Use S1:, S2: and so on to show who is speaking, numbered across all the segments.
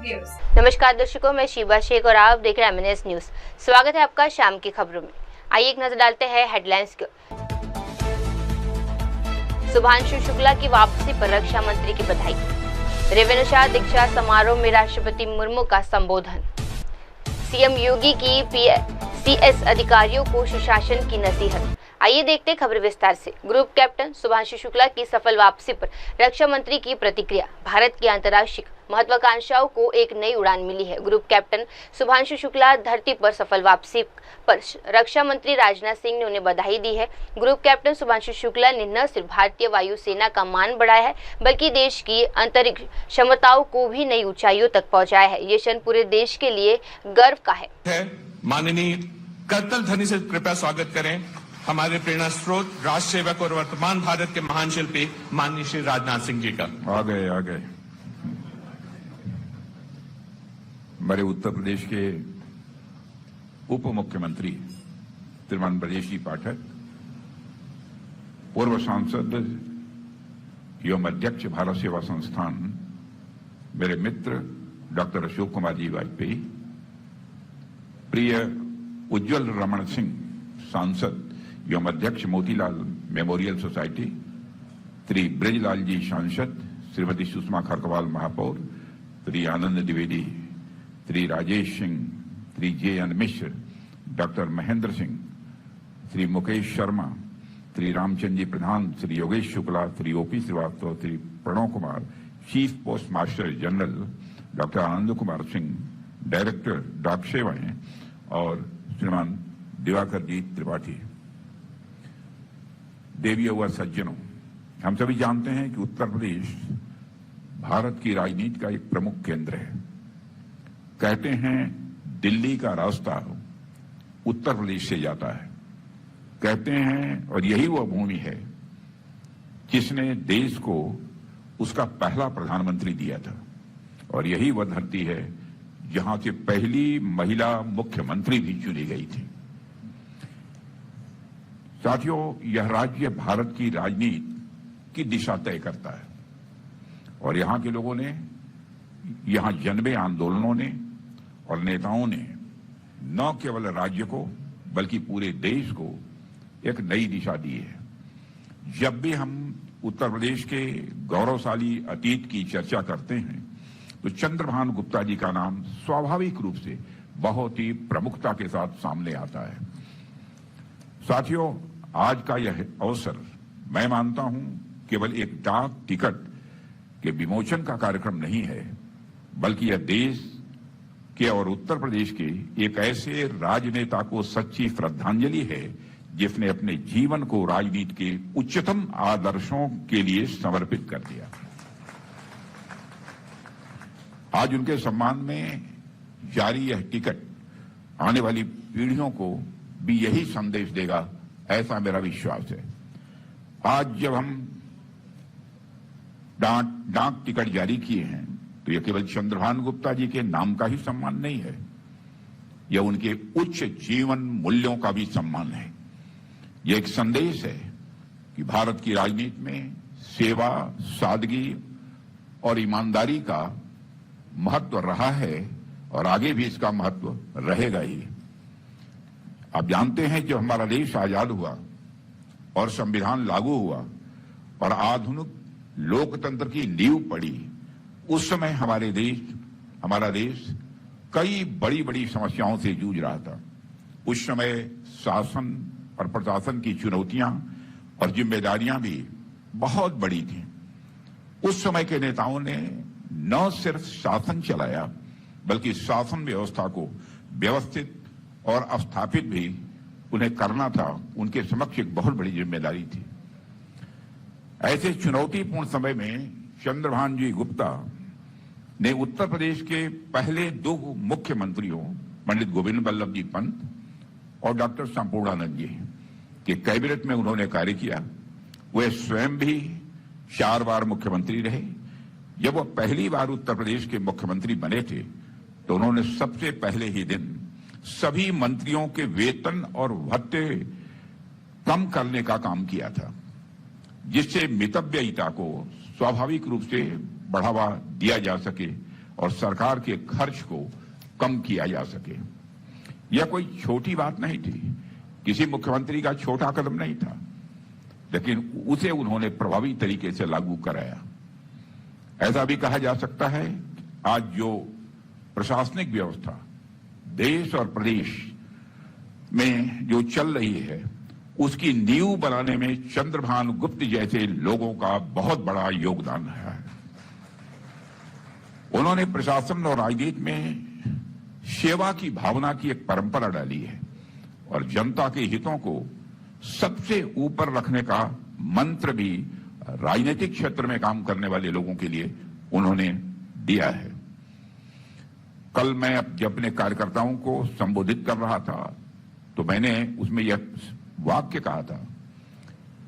S1: Viewers.
S2: नमस्कार दर्शकों, मैं शीबा शेख और आप देख रहे हैं एमएनएस न्यूज। स्वागत है आपका शाम की खबरों में। आइए एक नजर डालते हैं हेडलाइंस की। सुभांशु शुक्ला की वापसी पर रक्षा मंत्री की बधाई। रेवेनुशाह दीक्षा समारोह में राष्ट्रपति मुर्मू का संबोधन। सीएम योगी की सीएस अधिकारियों को सुशासन की नसीहत। आइए देखते हैं खबर विस्तार से। ग्रुप कैप्टन सुभांशु शुक्ला की सफल वापसी पर रक्षा मंत्री की प्रतिक्रिया। भारत की अंतर्राष्ट्रीय महत्वाकांक्षाओं को एक नई उड़ान मिली है। ग्रुप कैप्टन सुभांशु शुक्ला धरती पर सफल वापसी पर रक्षा मंत्री राजनाथ सिंह ने उन्हें बधाई दी है। ग्रुप कैप्टन सुभांशु शुक्ला ने न सिर्फ भारतीय वायुसेना का मान बढ़ाया है, बल्कि देश की अंतरिक्ष क्षमताओं को भी नई ऊंचाइयों तक पहुंचाया है। ये क्षण पूरे देश के लिए गर्व का है।
S3: माननीय करतल ध्वनि से कृपया स्वागत करें हमारे प्रेरणा स्रोत, राष्ट्र सेवक और वर्तमान भारत के महान शिल्पी माननीय श्री राजनाथ सिंह जी का।
S4: आ गए हमारे उत्तर प्रदेश के उप मुख्यमंत्री श्रीमान ब्रजेश जी पाठक, पूर्व सांसद एवं अध्यक्ष भारत सेवा संस्थान मेरे मित्र डॉक्टर अशोक कुमार जी वाजपेयी, प्रिय उज्जवल रमण सिंह सांसद एवं अध्यक्ष मोतीलाल मेमोरियल सोसाइटी, श्री ब्रजलाल जी सांसद, श्रीमती सुषमा खरकवाल महापौर, Shri Anand Dwivedi, Shri Rajesh Singh, Shri J N. Mishra, doctor Mahendra Singh, Shri Mukesh Sharma, Shri Ramchandra ji Pradhan, Shri Yogesh Shukla, Shri O P Srivastava, Shri Pranav Kumar, chief post master general doctor Anand Kumar Singh, director डाक सेवाएं, और श्रीमान दिवाकर जी त्रिपाठी। देवियों व सज्जनों, हम सभी जानते हैं कि उत्तर प्रदेश भारत की राजनीति का एक प्रमुख केंद्र है। कहते हैं दिल्ली का रास्ता उत्तर प्रदेश से जाता है। कहते हैं, और यही वह भूमि है जिसने देश को उसका पहला प्रधानमंत्री दिया था, और यही वह धरती है जहां से पहली महिला मुख्यमंत्री भी चुनी गई थी। साथियों, यह राज्य भारत की राजनीति की दिशा तय करता है, और यहां के लोगों ने, यहां जन्मे आंदोलनों ने और नेताओं ने न केवल राज्य को बल्कि पूरे देश को एक नई दिशा दी है। जब भी हम उत्तर प्रदेश के गौरवशाली अतीत की चर्चा करते हैं तो चंद्रभान गुप्ता जी का नाम स्वाभाविक रूप से बहुत ही प्रमुखता के साथ सामने आता है। साथियों, आज का यह अवसर मैं मानता हूं केवल एक डाक टिकट के विमोचन का कार्यक्रम नहीं है, बल्कि यह देश के और उत्तर प्रदेश के एक ऐसे राजनेता को सच्ची श्रद्धांजलि है जिसने अपने जीवन को राजनीति के उच्चतम आदर्शों के लिए समर्पित कर दिया। आज उनके सम्मान में जारी यह टिकट आने वाली पीढ़ियों को भी यही संदेश देगा, ऐसा मेरा विश्वास है। आज जब हम डाक टिकट जारी किए हैं तो यह केवल चंद्रभान गुप्ता जी के नाम का ही सम्मान नहीं है, यह उनके उच्च जीवन मूल्यों का भी सम्मान है। यह एक संदेश है कि भारत की राजनीति में सेवा, सादगी और ईमानदारी का महत्व रहा है और आगे भी इसका महत्व रहेगा ही। आप जानते हैं, जब हमारा देश आजाद हुआ और संविधान लागू हुआ और आधुनिक लोकतंत्र की नींव पड़ी, उस समय हमारा देश कई बड़ी बड़ी समस्याओं से जूझ रहा था। उस समय शासन और प्रशासन की चुनौतियां और जिम्मेदारियां भी बहुत बड़ी थी। उस समय के नेताओं ने न सिर्फ शासन चलाया, बल्कि शासन व्यवस्था को व्यवस्थित और स्थापित भी उन्हें करना था। उनके समक्ष एक बहुत बड़ी जिम्मेदारी थी। ऐसे चुनौतीपूर्ण समय में चंद्रभान जी गुप्ता ने उत्तर प्रदेश के पहले दो मुख्यमंत्रियों पंडित गोविंद वल्लभ जी पंत और डॉक्टर संपूर्णानंद जी के कैबिनेट में उन्होंने कार्य किया। वे स्वयं भी 4 बार मुख्यमंत्री रहे। जब वो पहली बार उत्तर प्रदेश के मुख्यमंत्री बने थे तो उन्होंने सबसे पहले ही दिन सभी मंत्रियों के वेतन और भत्ते कम करने का काम किया था, जिससे मितव्ययिता को स्वाभाविक रूप से बढ़ावा दिया जा सके और सरकार के खर्च को कम किया जा सके। यह कोई छोटी बात नहीं थी, किसी मुख्यमंत्री का छोटा कदम नहीं था, लेकिन उसे उन्होंने प्रभावी तरीके से लागू कराया। ऐसा भी कहा जा सकता है आज जो प्रशासनिक व्यवस्था देश और प्रदेश में जो चल रही है, उसकी नींव बनाने में चंद्रभान गुप्त जैसे लोगों का बहुत बड़ा योगदान है। उन्होंने प्रशासन और राजनीति में सेवा की भावना की एक परंपरा डाली है और जनता के हितों को सबसे ऊपर रखने का मंत्र भी राजनीतिक क्षेत्र में काम करने वाले लोगों के लिए उन्होंने दिया है। कल मैं जब अपने कार्यकर्ताओं को संबोधित कर रहा था तो मैंने उसमें यह वाक्य कहा था,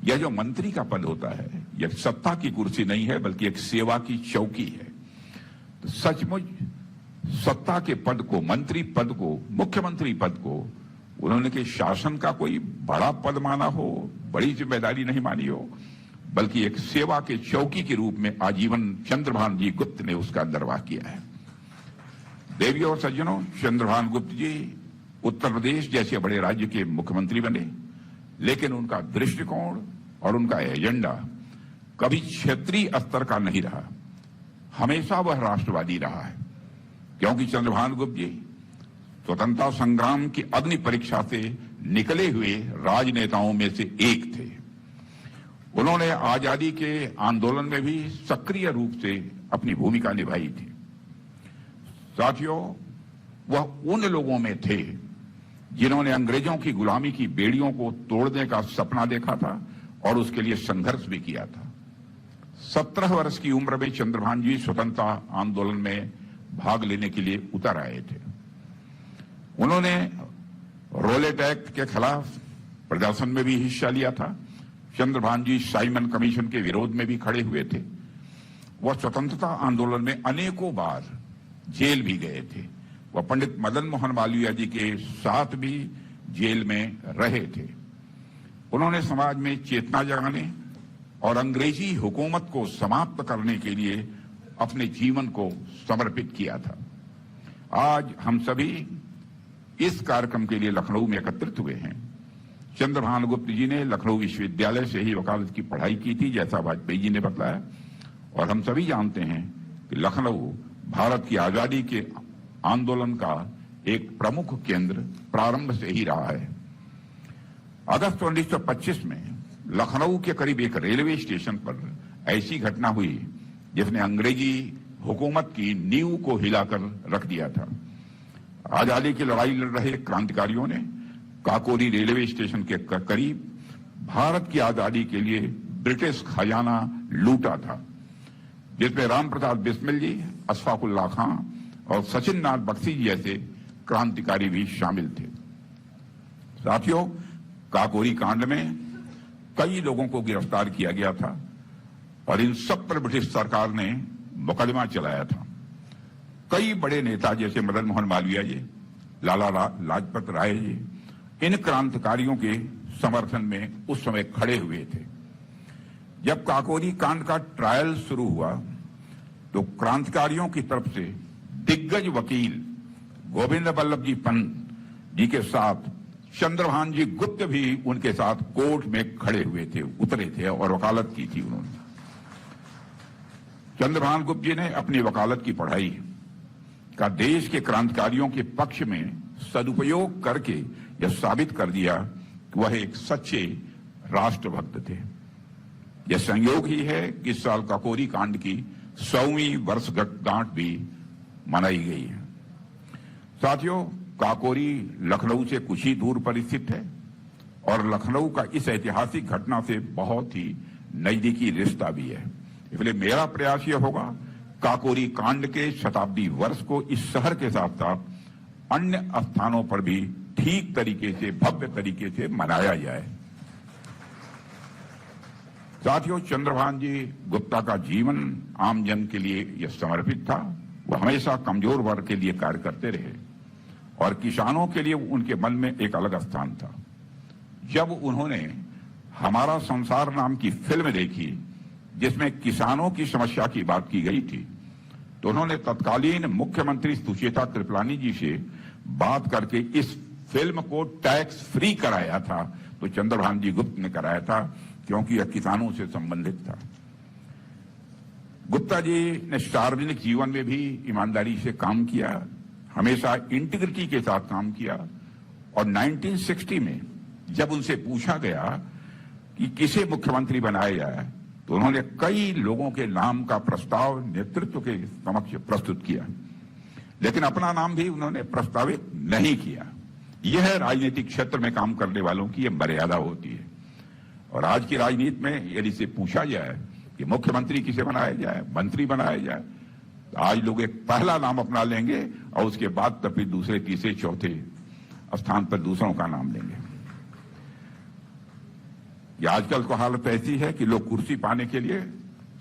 S4: यह जो मंत्री का पद होता है यह सत्ता की कुर्सी नहीं है बल्कि एक सेवा की चौकी है। तो सचमुच सत्ता के पद को, मंत्री पद को, मुख्यमंत्री पद को उन्होंने के शासन का कोई बड़ा पद माना हो, बड़ी जिम्मेदारी नहीं मानी हो, बल्कि एक सेवा के चौकी के रूप में आजीवन चंद्रभान जी गुप्त ने उसका निर्वाह किया है। देवियों और सज्जनों, चंद्रभान गुप्त जी उत्तर प्रदेश जैसे बड़े राज्य के मुख्यमंत्री बने, लेकिन उनका दृष्टिकोण और उनका एजेंडा कभी क्षेत्रीय स्तर का नहीं रहा, हमेशा वह राष्ट्रवादी रहा है। क्योंकि चंद्रभान गुप्त जी स्वतंत्रता संग्राम की अग्नि परीक्षा से निकले हुए राजनेताओं में से एक थे। उन्होंने आजादी के आंदोलन में भी सक्रिय रूप से अपनी भूमिका निभाई थी। साथियों, वह उन लोगों में थे जिन्होंने अंग्रेजों की गुलामी की बेड़ियों को तोड़ने का सपना देखा था और उसके लिए संघर्ष भी किया था। 17 वर्ष की उम्र में चंद्रभान जी स्वतंत्रता आंदोलन में भाग लेने के लिए उतर आए थे। उन्होंने रोलेट एक्ट के खिलाफ प्रदर्शन में भी हिस्सा लिया था। चंद्रभान जी साइमन कमीशन के विरोध में भी खड़े हुए थे। वह स्वतंत्रता आंदोलन में अनेकों बार जेल भी गए थे। वह पंडित मदन मोहन मालवीय जी के साथ भी जेल में रहे थे। उन्होंने समाज में चेतना जगाने और अंग्रेजी हुकूमत को समाप्त करने के लिए अपने जीवन को समर्पित किया था। आज हम सभी इस कार्यक्रम के लिए लखनऊ में एकत्रित हुए हैं। चंद्रभान गुप्त जी ने लखनऊ विश्वविद्यालय से ही वकालत की पढ़ाई की थी, जैसा वाजपेयी जी ने बताया, और हम सभी जानते हैं कि लखनऊ भारत की आजादी के आंदोलन का एक प्रमुख केंद्र प्रारंभ से ही रहा है। अगस्त 1925 में लखनऊ के करीब एक रेलवे स्टेशन पर ऐसी घटना हुई जिसने अंग्रेजी हुकूमत की नींव को हिलाकर रख दिया था। आजादी की लड़ाई लड़ रहे क्रांतिकारियों ने काकोरी रेलवे स्टेशन के करीब भारत की आजादी के लिए ब्रिटिश खजाना लूटा था, जिसमें राम प्रसाद बिस्मिल जी, अशफाकुल्लाह खां और सचिन नाथ बख्शी जैसे क्रांतिकारी भी शामिल थे। साथियों, काकोरी कांड में कई लोगों को गिरफ्तार किया गया था और इन सब पर ब्रिटिश सरकार ने मुकदमा चलाया था। कई बड़े नेता जैसे मदन मोहन मालवीय जी, लाला लाजपत राय जी इन क्रांतिकारियों के समर्थन में उस समय खड़े हुए थे। जब काकोरी कांड का ट्रायल शुरू हुआ तो क्रांतिकारियों की तरफ से दिग्गज वकील गोविंद बल्लभ जी पंत जी के साथ चंद्रभान जी गुप्त भी उनके साथ कोर्ट में खड़े हुए थे, उतरे थे और वकालत की थी उन्होंने। चंद्रभान गुप्त जी ने अपनी वकालत की पढ़ाई का देश के क्रांतिकारियों के पक्ष में सदुपयोग करके यह साबित कर दिया कि वह एक सच्चे राष्ट्रभक्त थे। यह संयोग ही है कि इस साल काकोरी कांड की 100वीं वर्षगांठ भी मनाई गई है। साथियों, काकोरी लखनऊ से कुछ ही दूर पर स्थित है और लखनऊ का इस ऐतिहासिक घटना से बहुत ही नजदीकी रिश्ता भी है। इसलिए मेरा प्रयास यह होगा काकोरी कांड के शताब्दी वर्ष को इस शहर के साथ साथ अन्य स्थानों पर भी ठीक तरीके से, भव्य तरीके से मनाया जाए। साथियों, चंद्रभान जी गुप्ता का जीवन आम जन के लिए यह समर्पित था। वह हमेशा कमजोर वर्ग के लिए कार्य करते रहे और किसानों के लिए उनके मन में एक अलग स्थान था। जब उन्होंने हमारा संसार नाम की फिल्म देखी जिसमें किसानों की समस्या की बात की गई थी, तो उन्होंने तत्कालीन मुख्यमंत्री सुचेता कृपलानी जी से बात करके इस फिल्म को टैक्स फ्री कराया था। तो चंद्रभान जी गुप्त ने कराया था क्योंकि यह किसानों से संबंधित था। गुप्ता जी ने सार्वजनिक जीवन में भी ईमानदारी से काम किया, हमेशा इंटीग्रिटी के साथ काम किया। और 1960 में जब उनसे पूछा गया कि किसे मुख्यमंत्री बनाया जाए, तो उन्होंने कई लोगों के नाम का प्रस्ताव नेतृत्व के समक्ष प्रस्तुत किया, लेकिन अपना नाम भी उन्होंने प्रस्तावित नहीं किया। यह राजनीतिक क्षेत्र में काम करने वालों की यह मर्यादा होती है। और आज की राजनीति में यदि से पूछा जाए कि मुख्यमंत्री किसे बनाया जाए, मंत्री बनाया जाए, तो आज लोग एक पहला नाम अपना लेंगे और उसके बाद तो फिर दूसरे, तीसरे, चौथे स्थान पर दूसरों का नाम लेंगे। ये आजकल को हालत ऐसी है कि लोग कुर्सी पाने के लिए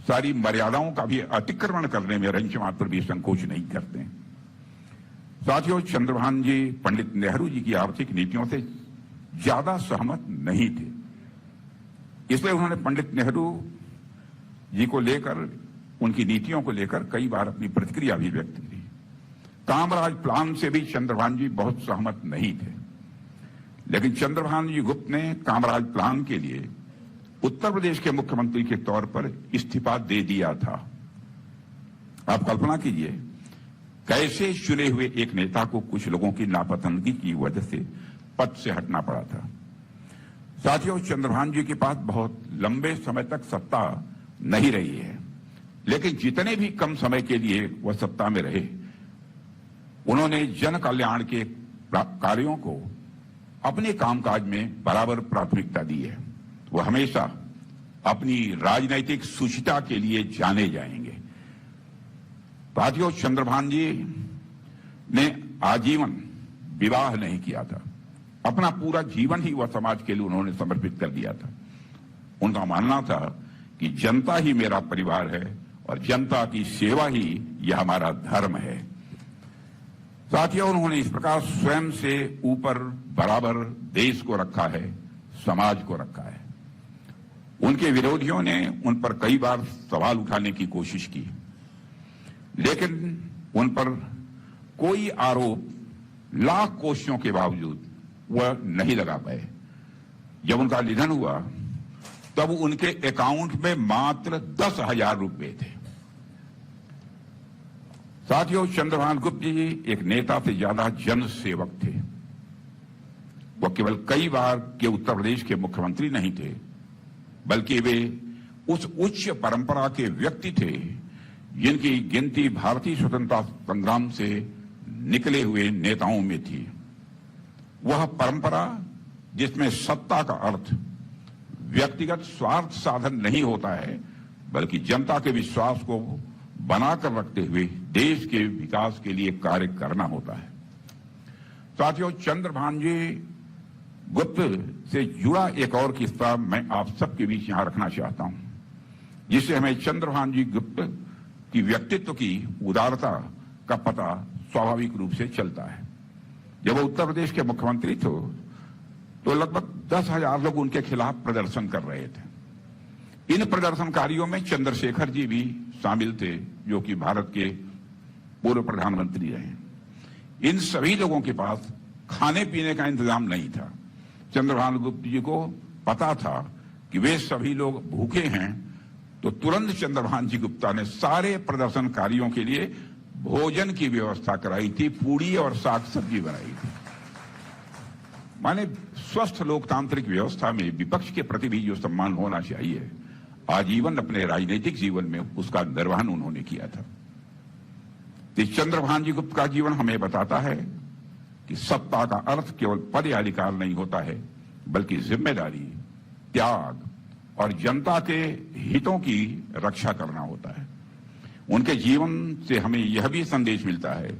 S4: सारी मर्यादाओं का भी अतिक्रमण करने में रंच मात्र भी संकोच नहीं करते। साथियों, चंद्रभान जी पंडित नेहरू जी की आर्थिक नीतियों से ज्यादा सहमत नहीं थे, इसलिए उन्होंने पंडित नेहरू जी को लेकर, उनकी नीतियों को लेकर कई बार अपनी प्रतिक्रिया भी व्यक्त की। कामराज प्लान से भी चंद्रभान जी बहुत सहमत नहीं थे, लेकिन चंद्रभान जी गुप्त ने कामराज प्लान के लिए उत्तर प्रदेश के मुख्यमंत्री के तौर पर इस्तीफा दे दिया था। आप कल्पना कीजिए कैसे चुने हुए एक नेता को कुछ लोगों की नापसंदगी की वजह से पद से हटना पड़ा था। साथियों, चंद्रभान जी के पास बहुत लंबे समय तक सत्ता नहीं रही है, लेकिन जितने भी कम समय के लिए वह सत्ता में रहे, उन्होंने जन कल्याण के कार्यों को अपने कामकाज में बराबर प्राथमिकता दी है। वो हमेशा अपनी राजनैतिक सुचिता के लिए जाने जाएंगे। साथियों, चंद्रभान जी ने आजीवन विवाह नहीं किया था, अपना पूरा जीवन ही वह समाज के लिए उन्होंने समर्पित कर दिया था। उनका मानना था कि जनता ही मेरा परिवार है और जनता की सेवा ही यह हमारा धर्म है। साथियों, उन्होंने इस प्रकार स्वयं से ऊपर बराबर देश को रखा है, समाज को रखा है। उनके विरोधियों ने उन पर कई बार सवाल उठाने की कोशिश की, लेकिन उन पर कोई आरोप लाख कोशिशों के बावजूद वह नहीं लगा पाए। जब उनका निधन हुआ तब उनके अकाउंट में मात्र 10,000 रुपए थे। साथियों, चंद्रभान गुप्त जी एक नेता से ज्यादा जन सेवक थे। वह केवल कई बार के उत्तर प्रदेश के मुख्यमंत्री नहीं थे, बल्कि वे उस उच्च परंपरा के व्यक्ति थे जिनकी गिनती भारतीय स्वतंत्रता संग्राम से निकले हुए नेताओं में थी। वह परंपरा जिसमें सत्ता का अर्थ व्यक्तिगत स्वार्थ साधन नहीं होता है, बल्कि जनता के विश्वास को बनाकर रखते हुए देश के विकास के लिए कार्य करना होता है। साथियों, चंद्रभान जी गुप्त से जुड़ा एक और किस्सा मैं आप सबके बीच यहां रखना चाहता हूं, जिससे हमें चंद्रभान जी गुप्त की व्यक्तित्व की उदारता का पता स्वाभाविक रूप से चलता है। जब वो उत्तर प्रदेश के मुख्यमंत्री थे तो लगभग 10,000 लोग उनके खिलाफ प्रदर्शन कर रहे थे। इन प्रदर्शनकारियों में चंद्रशेखर जी भी शामिल थे, जो कि भारत के पूर्व प्रधानमंत्री रहे। इन सभी लोगों के पास खाने पीने का इंतजाम नहीं था। चंद्रभान गुप्त जी को पता था कि वे सभी लोग भूखे हैं, तो तुरंत चंद्रभान जी गुप्ता ने सारे प्रदर्शनकारियों के लिए भोजन की व्यवस्था कराई थी, पूड़ी और साग सब्जी बनाई थी। माने स्वस्थ लोकतांत्रिक व्यवस्था में विपक्ष के प्रति भी जो सम्मान होना चाहिए, आजीवन अपने राजनीतिक जीवन में उसका निर्वहन उन्होंने किया था। तो चंद्रभान जी गुप्त का जीवन हमें बताता है कि सत्ता का अर्थ केवल पद या अधिकार नहीं होता है, बल्कि जिम्मेदारी, त्याग और जनता के हितों की रक्षा करना होता है। उनके जीवन से हमें यह भी संदेश मिलता है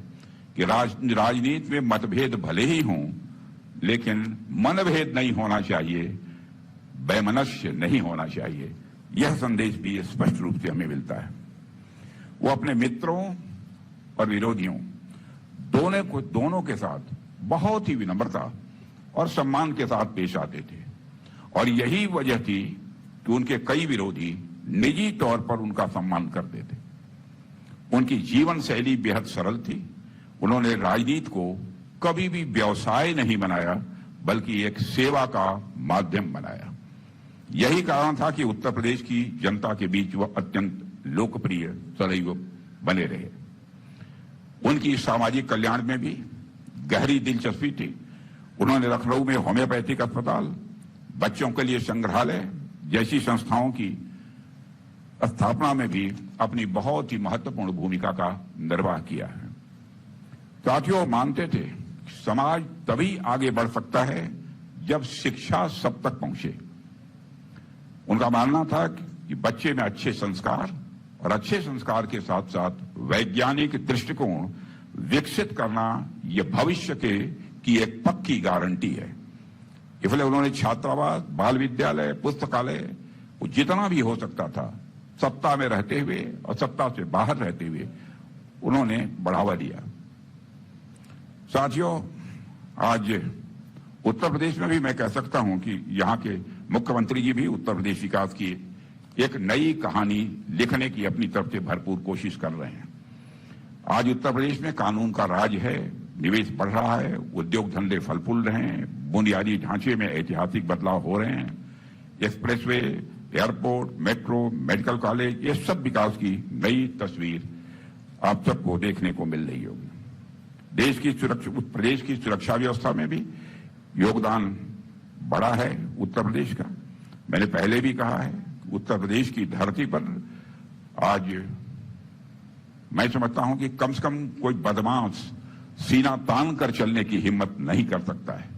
S4: कि राजनीति में मतभेद भले ही हों, लेकिन मनभेद नहीं होना चाहिए, वैमनस्य नहीं होना चाहिए। यह संदेश भी स्पष्ट रूप से हमें मिलता है। वो अपने मित्रों और विरोधियों दोनों के साथ बहुत ही विनम्रता और सम्मान के साथ पेश आते थे, और यही वजह थी कि उनके कई विरोधी निजी तौर पर उनका सम्मान करते थे। उनकी जीवन शैली बेहद सरल थी। उन्होंने राजनीति को कभी भी व्यवसाय नहीं बनाया, बल्कि एक सेवा का माध्यम बनाया। यही कारण था कि उत्तर प्रदेश की जनता के बीच वह अत्यंत लोकप्रिय सदैव बने रहे। उनकी सामाजिक कल्याण में भी गहरी दिलचस्पी थी। उन्होंने लखनऊ में होम्योपैथिक अस्पताल, बच्चों के लिए संग्रहालय जैसी संस्थाओं की स्थापना में भी अपनी बहुत ही महत्वपूर्ण भूमिका का निर्वाह किया है। साथियों, मानते थे कि समाज तभी आगे बढ़ सकता है जब शिक्षा सब तक पहुंचे। उनका मानना था कि बच्चे में अच्छे संस्कार और अच्छे संस्कार के साथ साथ वैज्ञानिक दृष्टिकोण विकसित करना यह भविष्य की एक पक्की गारंटी है। इसलिए उन्होंने छात्रावास, बाल विद्यालय, पुस्तकालय जितना भी हो सकता था सत्ता में रहते हुए और सत्ता से बाहर रहते हुए उन्होंने बढ़ावा दिया। साथियों, आज उत्तर प्रदेश में भी मैं कह सकता हूं कि यहां के मुख्यमंत्री जी भी उत्तर प्रदेश विकास की एक नई कहानी लिखने की अपनी तरफ से भरपूर कोशिश कर रहे हैं। आज उत्तर प्रदेश में कानून का राज है, निवेश बढ़ रहा है, उद्योग धंधे फल फूल रहे हैं, बुनियादी ढांचे में ऐतिहासिक बदलाव हो रहे हैं, expressway, airport, metro, medical college, ये सब विकास की नई तस्वीर आप सबको देखने को मिल रही होगी। देश की सुरक्षा, प्रदेश की सुरक्षा व्यवस्था में भी योगदान बड़ा है उत्तर प्रदेश का। मैंने पहले भी कहा है, उत्तर प्रदेश की धरती पर आज मैं समझता हूं कि कम से कम कोई बदमाश सीना तान कर चलने की हिम्मत नहीं कर सकता है।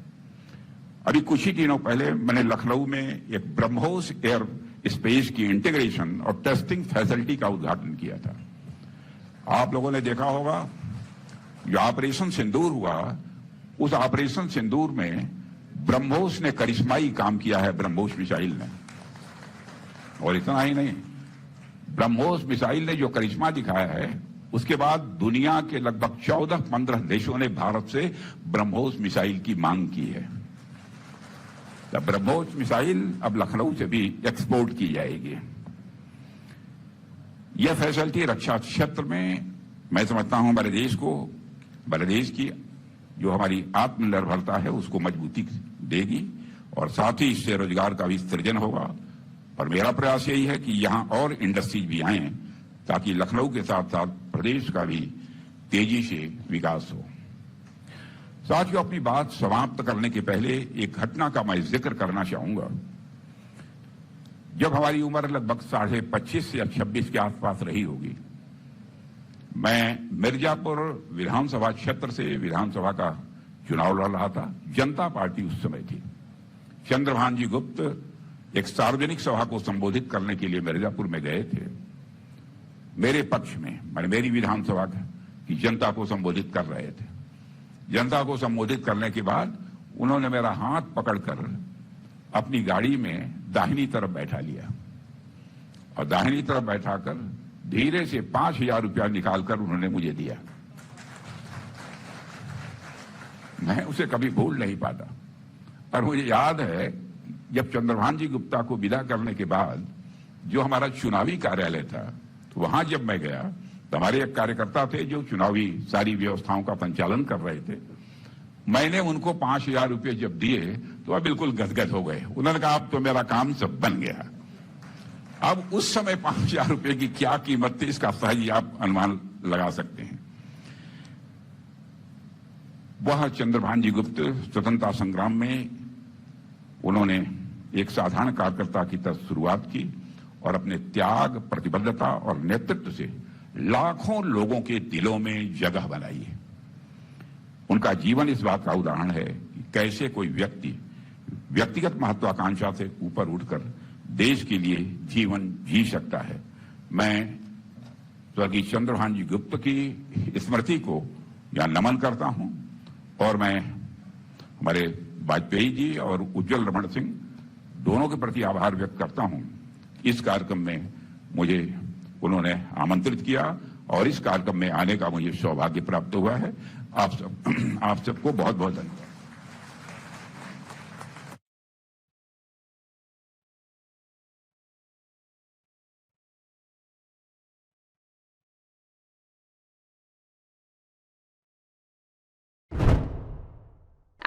S4: अभी कुछ ही दिनों पहले मैंने लखनऊ में एक ब्रह्मोस एयर स्पेस की इंटीग्रेशन और टेस्टिंग फैसिलिटी का उद्घाटन किया था। आप लोगों ने देखा होगा जो ऑपरेशन सिंदूर हुआ, उस ऑपरेशन सिंदूर में ब्रह्मोस ने करिश्माई काम किया है, ब्रह्मोस मिसाइल ने। और इतना ही नहीं, ब्रह्मोस मिसाइल ने जो करिश्मा दिखाया है, उसके बाद दुनिया के लगभग 14-15 देशों ने भारत से ब्रह्मोस मिसाइल की मांग की है। तब ब्रह्मोस मिसाइल अब लखनऊ से भी एक्सपोर्ट की जाएगी। यह फैसिलिटी रक्षा क्षेत्र में मैं समझता हूं हमारे देश की जो हमारी आत्मनिर्भरता है उसको मजबूती देगी और साथ ही इससे रोजगार का भी सृजन होगा। और मेरा प्रयास यही है कि यहां और इंडस्ट्रीज भी आए ताकि लखनऊ के साथ साथ प्रदेश का भी तेजी से विकास हो। साथियों, अपनी बात समाप्त करने के पहले एक घटना का मैं जिक्र करना चाहूंगा। जब हमारी उम्र लगभग 25.5 या 26 के आसपास रही होगी, मैं मिर्जापुर विधानसभा क्षेत्र से विधानसभा का चुनाव लड़ रहा था। जनता पार्टी उस समय थी। चंद्रभान जी गुप्त एक सार्वजनिक सभा को संबोधित करने के लिए मिर्जापुर में गए थे। मेरे पक्ष में, मैंने मेरी विधानसभा की जनता को संबोधित कर रहे थे। जनता को संबोधित करने के बाद उन्होंने मेरा हाथ पकड़कर अपनी गाड़ी में दाहिनी तरफ बैठा लिया और दाहिनी तरफ बैठाकर धीरे से 5,000 रुपया निकालकर उन्होंने मुझे दिया। मैं उसे कभी भूल नहीं पाता। और मुझे याद है जब चंद्रभान जी गुप्ता को विदा करने के बाद जो हमारा चुनावी कार्यालय था, तो वहां जब मैं गया तो हमारे एक कार्यकर्ता थे जो चुनावी सारी व्यवस्थाओं का संचालन कर रहे थे। मैंने उनको 5,000 रुपये जब दिए तो वह बिल्कुल गदगद हो गए। उन्होंने कहा अब तो मेरा काम सब बन गया। अब उस समय 5,000 रुपये की क्या कीमत थी इसका सहज आप अनुमान लगा सकते हैं। वह चंद्रभान जी गुप्त स्वतंत्रता संग्राम में उन्होंने एक साधारण कार्यकर्ता की तरह शुरुआत की और अपने त्याग, प्रतिबद्धता और नेतृत्व से लाखों लोगों के दिलों में जगह बनाई है। उनका जीवन इस बात का उदाहरण है कि कैसे कोई व्यक्ति व्यक्तिगत महत्वाकांक्षा से ऊपर उठकर देश के लिए जीवन जी सकता है। मैं स्वर्गीय चंद्रभान जी गुप्त की स्मृति को यहां नमन करता हूं और मैं हमारे वाजपेयी जी और उज्जवल रमण सिंह दोनों के प्रति आभार व्यक्त करता हूं। इस कार्यक्रम में मुझे उन्होंने आमंत्रित किया और इस कार्यक्रम में आने का मुझे सौभाग्य प्राप्त हुआ है। आप सबको बहुत बहुत धन्यवाद।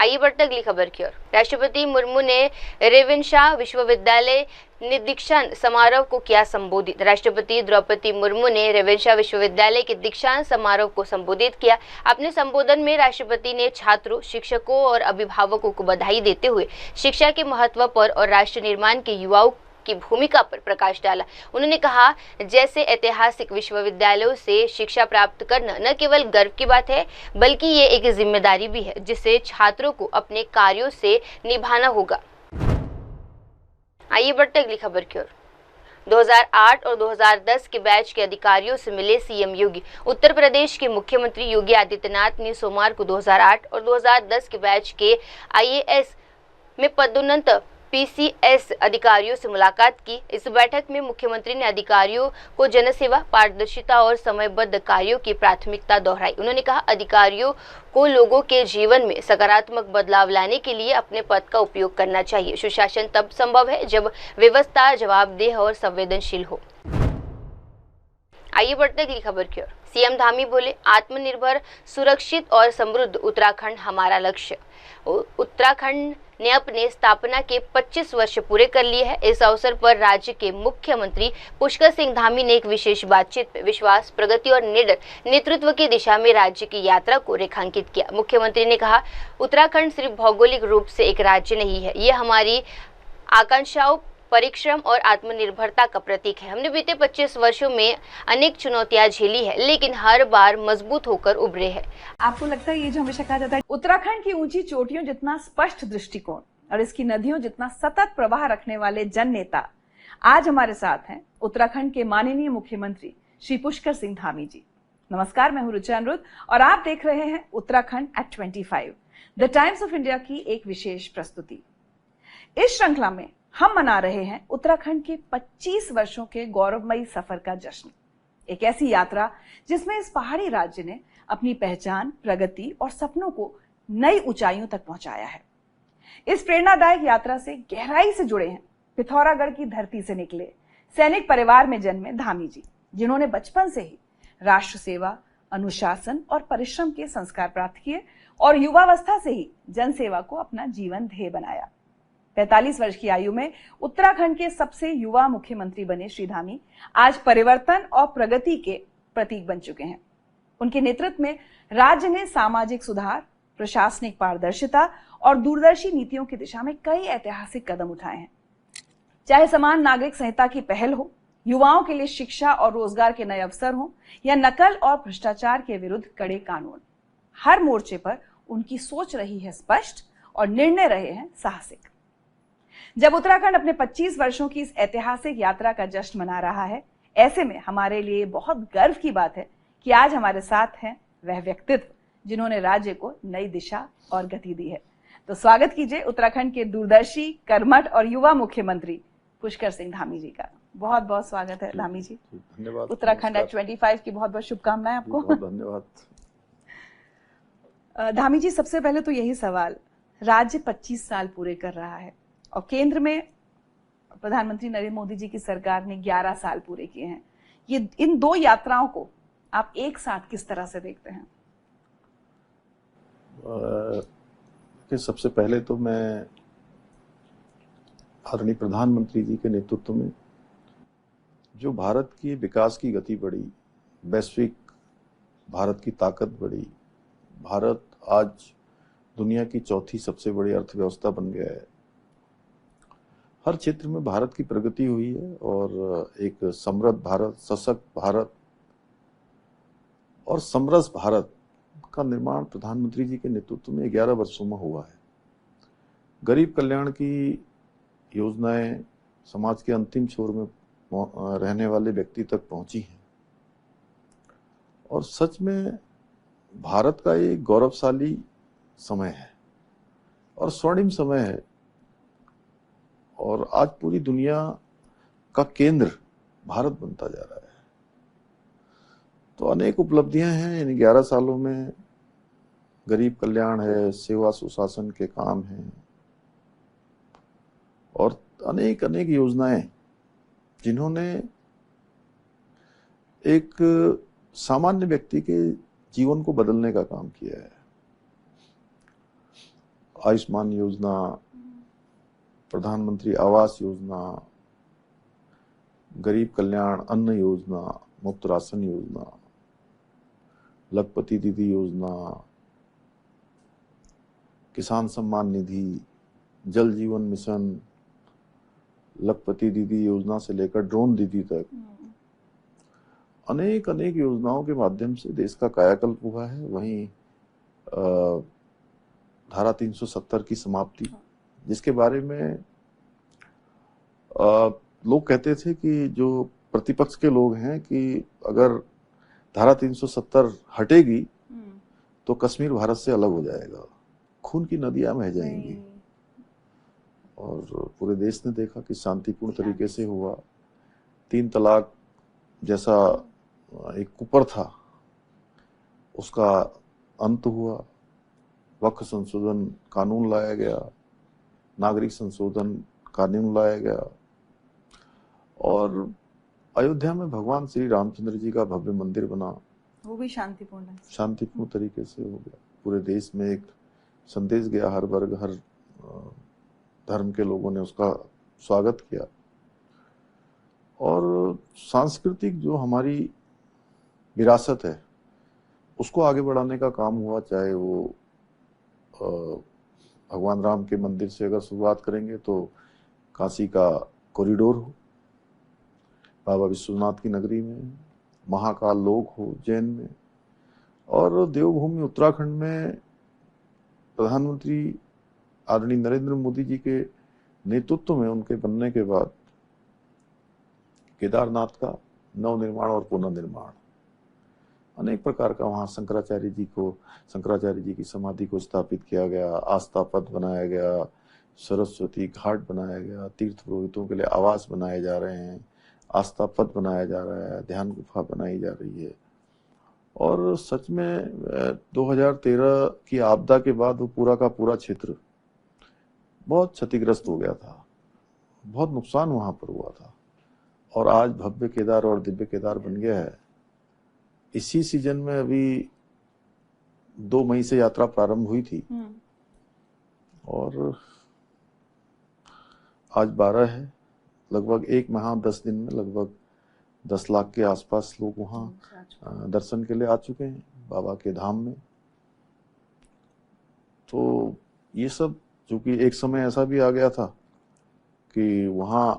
S2: आइए बढ़ते अगली खबर की ओर। राष्ट्रपति मुर्मू ने रेवेनशा विश्वविद्यालय दीक्षांत समारोह को किया संबोधित। राष्ट्रपति द्रौपदी मुर्मू ने रेवेनशा विश्वविद्यालय के दीक्षांत समारोह को संबोधित किया। अपने संबोधन में राष्ट्रपति ने छात्रों, शिक्षकों और अभिभावकों को बधाई देते हुए शिक्षा के महत्व पर और राष्ट्र निर्माण के युवाओं की भूमिका पर प्रकाश डाला। उन्होंने कहा, जैसे ऐतिहासिक विश्वविद्यालयों से शिक्षा प्राप्त करना न केवल गर्व की बात है, बल्कि ये एक जिम्मेदारी भी है जिसे छात्रों को अपने कार्यों से निभाना होगा। आइए बढ़ते अगली खबर की ओर। 2008 और 2010 के बैच के अधिकारियों से मिले सीएम योगी। उत्तर प्रदेश के मुख्यमंत्री योगी आदित्यनाथ ने सोमवार को 2008 और 2010 के बैच के आईएएस में पदोन्नत पीसीएस अधिकारियों से मुलाकात की। इस बैठक में मुख्यमंत्री ने अधिकारियों को जनसेवा, पारदर्शिता और समयबद्ध कार्यों की प्राथमिकता दोहराई। उन्होंने कहा, अधिकारियों को लोगों के जीवन में सकारात्मक बदलाव लाने के लिए अपने पद का उपयोग करना चाहिए। सुशासन तब संभव है जब व्यवस्था जवाबदेह और संवेदनशील हो। आइए बढ़ते अगली खबर की ओर। सीएम धामी बोले, आत्मनिर्भर, सुरक्षित और समृद्ध उत्तराखंड हमारा लक्ष्य। उत्तराखंड ने अपने स्थापना के 25 वर्ष पूरे कर लिए हैं। इस अवसर पर राज्य के मुख्यमंत्री पुष्कर सिंह धामी ने एक विशेष बातचीत में विश्वास, प्रगति और निडर नेतृत्व की दिशा में राज्य की यात्रा को रेखांकित किया। मुख्यमंत्री ने कहा, उत्तराखंड सिर्फ भौगोलिक रूप से एक राज्य नहीं है, ये हमारी आकांक्षाओं, परिश्रम और आत्मनिर्भरता का प्रतीक है। हमने बीते 25 वर्षों में अनेक चुनौतियां झेली है, लेकिन हर बार मजबूत होकर उभरे हैं।
S1: आपको लगता है ये जो हमेशा कहा जाता है, उत्तराखंड की ऊंची चोटियों जितना स्पष्ट दृष्टिकोण और इसकी नदियों जितना सतत प्रवाह रखने वाले जन नेता आज हमारे साथ हैं उत्तराखंड के माननीय मुख्यमंत्री श्री पुष्कर सिंह धामी जी। नमस्कार, मैं हूं रुचि अनिरुद्ध और आप देख रहे हैं Uttarakhand at 25, the Times of India की एक विशेष प्रस्तुति। इस श्रृंखला में हम मना रहे हैं उत्तराखंड के 25 वर्षों के गौरवमयी सफर का जश्न। एक ऐसी यात्रा जिसमें इस पहाड़ी राज्य ने अपनी पहचान, प्रगति और सपनों को नई ऊंचाइयों तक पहुंचाया है। इस प्रेरणादायक यात्रा से गहराई से जुड़े हैं पिथौरागढ़ की धरती से निकले सैनिक परिवार में जन्मे धामी जी, जिन्होंने बचपन से ही राष्ट्र सेवा, अनुशासन और परिश्रम के संस्कार प्राप्त किए और युवावस्था से ही जनसेवा को अपना जीवन ध्येय बनाया। 45 वर्ष की आयु में उत्तराखंड के सबसे युवा मुख्यमंत्री बने श्री धामी आज परिवर्तन और प्रगति के प्रतीक बन चुके हैं। उनके नेतृत्व में राज्य ने सामाजिक सुधार, प्रशासनिक पारदर्शिता और दूरदर्शी नीतियों की दिशा में कई ऐतिहासिक कदम उठाए हैं। चाहे समान नागरिक संहिता की पहल हो, युवाओं के लिए शिक्षा और रोजगार के नए अवसर हो या नकल और भ्रष्टाचार के विरुद्ध कड़े कानून, हर मोर्चे पर उनकी सोच रही है स्पष्ट और निर्णय रहे हैं साहसिक। जब उत्तराखंड अपने 25 वर्षों की इस ऐतिहासिक यात्रा का जश्न मना रहा है, ऐसे में हमारे लिए बहुत गर्व की बात है कि आज हमारे साथ हैं वह व्यक्तित्व जिन्होंने राज्य को नई दिशा और गति दी है। तो स्वागत कीजिए उत्तराखंड के दूरदर्शी, कर्मठ और युवा मुख्यमंत्री पुष्कर सिंह धामी जी का। बहुत बहुत स्वागत है धामी जी।
S5: धन्यवाद।
S1: उत्तराखंड एट 25 की बहुत बहुत शुभकामनाएं आपको।
S5: बहुत धन्यवाद।
S1: धामी जी, सबसे पहले तो यही सवाल, राज्य 25 साल पूरे कर रहा है और केंद्र में प्रधानमंत्री नरेंद्र मोदी जी की सरकार ने 11 साल पूरे किए हैं। ये इन दो यात्राओं को आप एक साथ किस तरह से देखते हैं?
S5: कि सबसे पहले तो मैं आदरणीय प्रधानमंत्री जी के नेतृत्व में जो भारत की विकास की गति बढ़ी, वैश्विक भारत की ताकत बढ़ी, भारत आज दुनिया की चौथी सबसे बड़ी अर्थव्यवस्था बन गया है, हर क्षेत्र में भारत की प्रगति हुई है और एक समृद्ध भारत, सशक्त भारत और समरस भारत का निर्माण प्रधानमंत्री जी के नेतृत्व में 11 वर्षों में हुआ है। गरीब कल्याण की योजनाएं समाज के अंतिम छोर में रहने वाले व्यक्ति तक पहुंची हैं और सच में भारत का एक गौरवशाली समय है और स्वर्णिम समय है और आज पूरी दुनिया का केंद्र भारत बनता जा रहा है। तो अनेक उपलब्धियां हैं इन 11 सालों में। गरीब कल्याण है, सेवा सुशासन के काम हैं और अनेक अनेक योजनाएं जिन्होंने एक सामान्य व्यक्ति के जीवन को बदलने का काम किया है। आयुष्मान योजना, प्रधानमंत्री आवास योजना, गरीब कल्याण अन्न योजना, मुफ्त राशन योजना, लखपति दीदी योजना, किसान सम्मान निधि, जल जीवन मिशन, लखपति दीदी योजना से लेकर ड्रोन दीदी तक अनेक अनेक योजनाओं के माध्यम से देश का कायाकल्प हुआ है। वहीं धारा 370 की समाप्ति, जिसके बारे में लोग कहते थे कि जो प्रतिपक्ष के लोग हैं कि अगर धारा 370 हटेगी तो कश्मीर भारत से अलग हो जाएगा, खून की नदियां बह जाएंगी। और पूरे देश ने देखा कि शांतिपूर्ण तरीके से हुआ। 3 तलाक जैसा एक कुपर था, उसका अंत हुआ। वक्फ संशोधन कानून लाया गया, नागरिक संशोधन कानून लाया गया, और अयोध्या में भगवान श्री रामचंद्र जी का भव्य मंदिर बना,
S1: वो भी शांतिपूर्ण
S5: तरीके से हो गया। पूरे देश में एक संदेश गया, हर वर्ग हर धर्म के लोगों ने उसका स्वागत किया। और सांस्कृतिक जो हमारी विरासत है उसको आगे बढ़ाने का काम हुआ, चाहे वो भगवान राम के मंदिर से अगर शुरुआत करेंगे तो काशी का कॉरिडोर हो, बाबा विश्वनाथ की नगरी में महाकाल लोक हो जैन में, और देवभूमि उत्तराखंड में प्रधानमंत्री आदरणीय नरेंद्र मोदी जी के नेतृत्व में उनके बनने के बाद केदारनाथ का नवनिर्माण और पुनर्निर्माण, अनेक प्रकार का वहाँ शंकराचार्य जी की समाधि को स्थापित किया गया, आस्था पथ बनाया गया, सरस्वती घाट बनाया गया, तीर्थ पुरोहितों के लिए आवास बनाए जा रहे हैं, आस्था पथ बनाया जा रहा है, ध्यान गुफा बनाई जा रही है। और सच में 2013 की आपदा के बाद वो पूरा का पूरा क्षेत्र बहुत क्षतिग्रस्त हो गया था, बहुत नुकसान वहां पर हुआ था, और आज भव्य केदार और दिव्य केदार बन गया है। इसी सीजन में अभी 2 मई से यात्रा प्रारंभ हुई थी और आज 12 है। लगभग 1 माह 10 दिन में लगभग 10 लाख के आसपास लोग वहाँ दर्शन के लिए आ चुके हैं बाबा के धाम में। तो ये सब, चूंकि एक समय ऐसा भी आ गया था कि वहाँ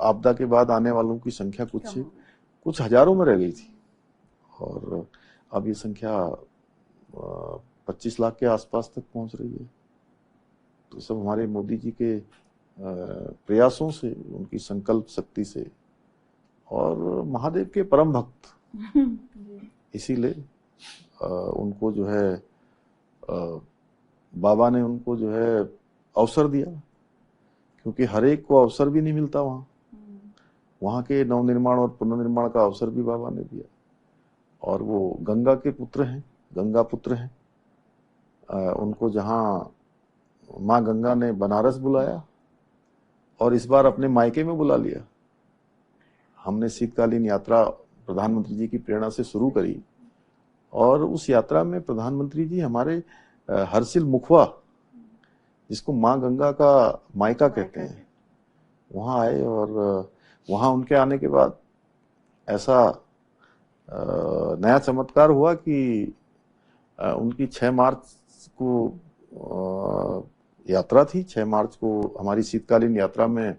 S5: आपदा के बाद आने वालों की संख्या कुछ हजारों में रह गई थी, और अब ये संख्या 25 लाख के आसपास तक पहुंच रही है। तो सब हमारे मोदी जी के प्रयासों से, उनकी संकल्प शक्ति से, और महादेव के परम भक्त, इसीलिए उनको जो है बाबा ने उनको जो है अवसर दिया, क्योंकि हर एक को अवसर भी नहीं मिलता। वहाँ के नवनिर्माण और पुनर्निर्माण का अवसर भी बाबा ने दिया, और वो गंगा के पुत्र हैं, गंगा पुत्र हैं। उनको जहाँ माँ गंगा ने बनारस बुलाया और इस बार अपने मायके में बुला लिया। हमने शीतकालीन यात्रा प्रधानमंत्री जी की प्रेरणा से शुरू करी, और उस यात्रा में प्रधानमंत्री जी हमारे हरसिल मुखवा, जिसको माँ गंगा का मायका कहते हैं, वहाँ आए। और वहाँ उनके आने के बाद ऐसा नया चमत्कार हुआ कि उनकी 6 मार्च को यात्रा थी। 6 मार्च को हमारी शीतकालीन यात्रा में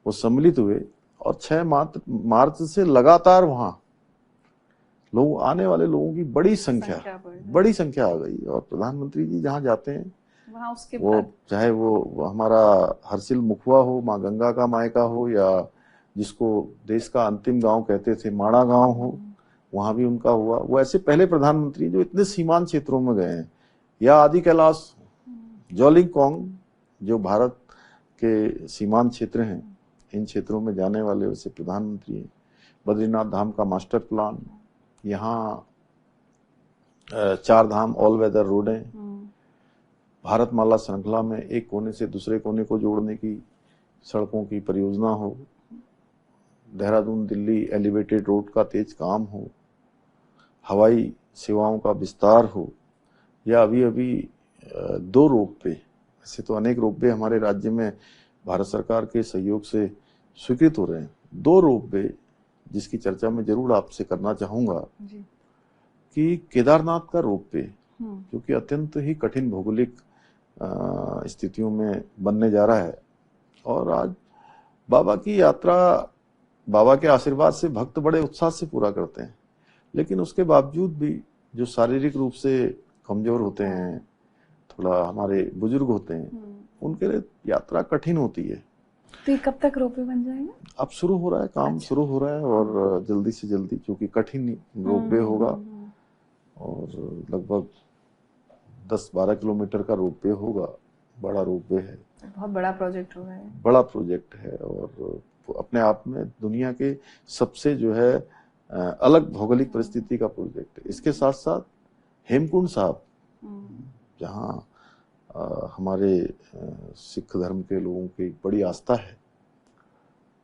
S5: वो सम्मिलित हुए, और 6 मार्च से लगातार वहाँ लोग, आने वाले लोगों की बड़ी संख्या आ गई। और प्रधानमंत्री जी जहाँ जाते हैं
S1: वहाँ उसके
S5: वो, चाहे वो हमारा हरसिल मुखवा हो, माँ गंगा का मायका हो, या जिसको देश का अंतिम गांव कहते थे माणा गांव हो, वहां भी उनका हुआ। वो ऐसे पहले प्रधानमंत्री जो इतने सीमांत क्षेत्रों में गए हैं, या आदि कैलाश, जोलिंगकोंग, जो भारत के सीमांत क्षेत्र हैं, इन क्षेत्रों में जाने वाले वैसे प्रधानमंत्री हैं। बद्रीनाथ धाम का मास्टर प्लान, यहाँ 4 धाम ऑल वेदर रोड है। भारतमाला श्रृंखला में एक कोने से दूसरे कोने को जोड़ने की सड़कों की परियोजना हो, देहरादून दिल्ली एलिवेटेड रोड का तेज काम हो, हवाई सेवाओं का विस्तार हो, या अभी दो रोपवे, वैसे तो अनेक रोपवे हमारे राज्य में भारत सरकार के सहयोग से स्वीकृत हो रहे हैं, दो रोपवे जिसकी चर्चा मैं जरूर आपसे करना चाहूंगा
S1: जी।
S5: कि केदारनाथ का रोपवे, क्योंकि अत्यंत ही कठिन भौगोलिक स्थितियों में बनने जा रहा है, और आज बाबा की यात्रा बाबा के आशीर्वाद से भक्त बड़े उत्साह से पूरा करते हैं, लेकिन उसके बावजूद भी जो शारीरिक रूप से कमजोर होते हैं, थोड़ा हमारे बुजुर्ग होते हैं, उनके लिए यात्रा कठिन होती है।
S1: तो ये कब तक रोपवे बन जाएगा?
S5: अब शुरू हो रहा है, काम शुरू हो रहा है, और जल्दी से जल्दी, क्योंकि कठिन रोपवे होगा और लगभग 10-12 किलोमीटर का रोपवे होगा, बड़ा रोपवे है,
S1: बहुत बड़ा प्रोजेक्ट होगा ये।
S5: बड़ा प्रोजेक्ट है, और अपने आप में दुनिया के सबसे जो है अलग भौगोलिक परिस्थिति का प्रोजेक्ट है। इसके साथ साथ हेमकुंड साहब, जहाँ हमारे सिख धर्म के लोगों की बड़ी आस्था है,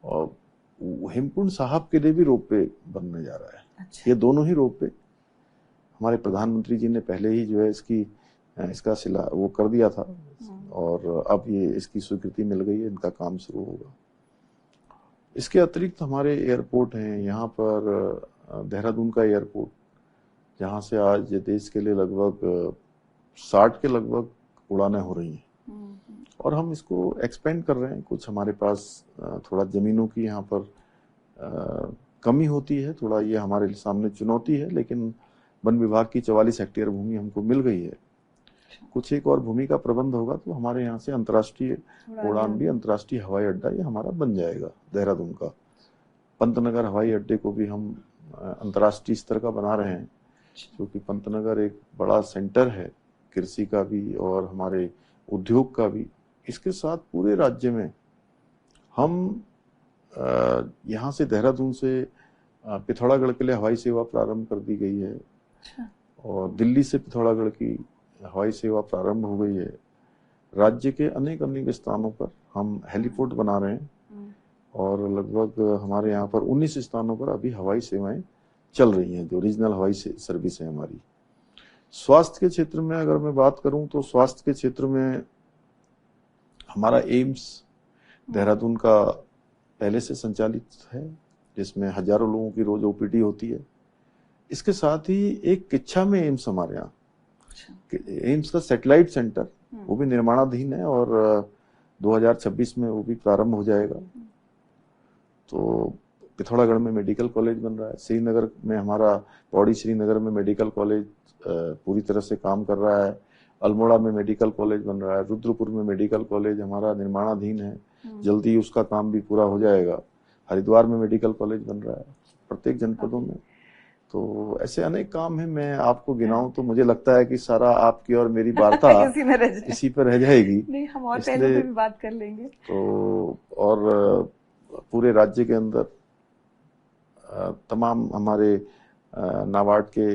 S5: और हेमकुंड साहब के लिए भी रोपवे बनने जा रहा है।
S1: अच्छा।
S5: ये दोनों ही रोपवे हमारे प्रधानमंत्री जी ने पहले ही जो है इसका वो कर दिया था, और अब ये इसकी स्वीकृति मिल गई है, इनका काम शुरू होगा। इसके अतिरिक्त हमारे एयरपोर्ट हैं यहाँ पर, देहरादून का एयरपोर्ट, जहाँ से आज देश के लिए लगभग 60 के लगभग उड़ानें हो रही हैं, और हम इसको एक्सपेंड कर रहे हैं। कुछ हमारे पास थोड़ा जमीनों की यहाँ पर कमी होती है, थोड़ा ये हमारे सामने चुनौती है, लेकिन वन विभाग की 44 हेक्टेयर भूमि हमको मिल गई है। कुछ एक और भूमि का प्रबंध होगा तो हमारे यहाँ से अंतर्राष्ट्रीय उड़ान भी, अंतर्राष्ट्रीय हवाई अड्डा ये हमारा बन जाएगा। देहरादून का पंतनगर हवाई अड्डे को भी हम अंतर्राष्ट्रीय स्तर का बना रहे हैं, क्योंकि पंतनगर एक बड़ा सेंटर है कृषि का भी और हमारे उद्योग का भी। इसके साथ पूरे राज्य में हम यहाँ से देहरादून से पिथौरागढ़ के लिए हवाई सेवा प्रारंभ कर दी गई है, और दिल्ली से पिथौरागढ़ की हवाई सेवा प्रारंभ हो गई है। राज्य के अनेक स्थानों पर हम हेलीपोर्ट बना रहे हैं, और लगभग हमारे यहाँ पर 19 स्थानों पर अभी हवाई सेवाएं चल रही हैं, जो रीजनल हवाई सर्विस है हमारी। स्वास्थ्य के क्षेत्र में अगर मैं बात करूं तो स्वास्थ्य के क्षेत्र में हमारा एम्स देहरादून का पहले से संचालित है, जिसमें हजारों लोगों की रोज ओपीडी होती है। इसके साथ ही एक किच्छा में एम्स हमारे यहाँ, एम्स का सैटेलाइट सेंटर, वो भी निर्माणाधीन है, और 2026 में वो भी प्रारंभ हो जाएगा। तो पिथौरागढ़ में मेडिकल कॉलेज बन रहा है, श्रीनगर में हमारा पौड़ी श्रीनगर में मेडिकल कॉलेज पूरी तरह से काम कर रहा है, अल्मोड़ा में मेडिकल कॉलेज बन रहा है, रुद्रपुर में मेडिकल कॉलेज हमारा निर्माणाधीन है, जल्दी उसका काम भी पूरा हो जाएगा। हरिद्वार में मेडिकल कॉलेज बन रहा है, प्रत्येक जनपदों में। तो ऐसे अनेक काम है, मैं आपको गिनाऊं तो मुझे लगता है कि सारा आपकी और मेरी वार्ता इसी पर रह जाएगी।
S1: नहीं, हम और पहलू पे भी बात कर लेंगे।
S5: तो और पूरे राज्य के अंदर तमाम हमारे नाबार्ड के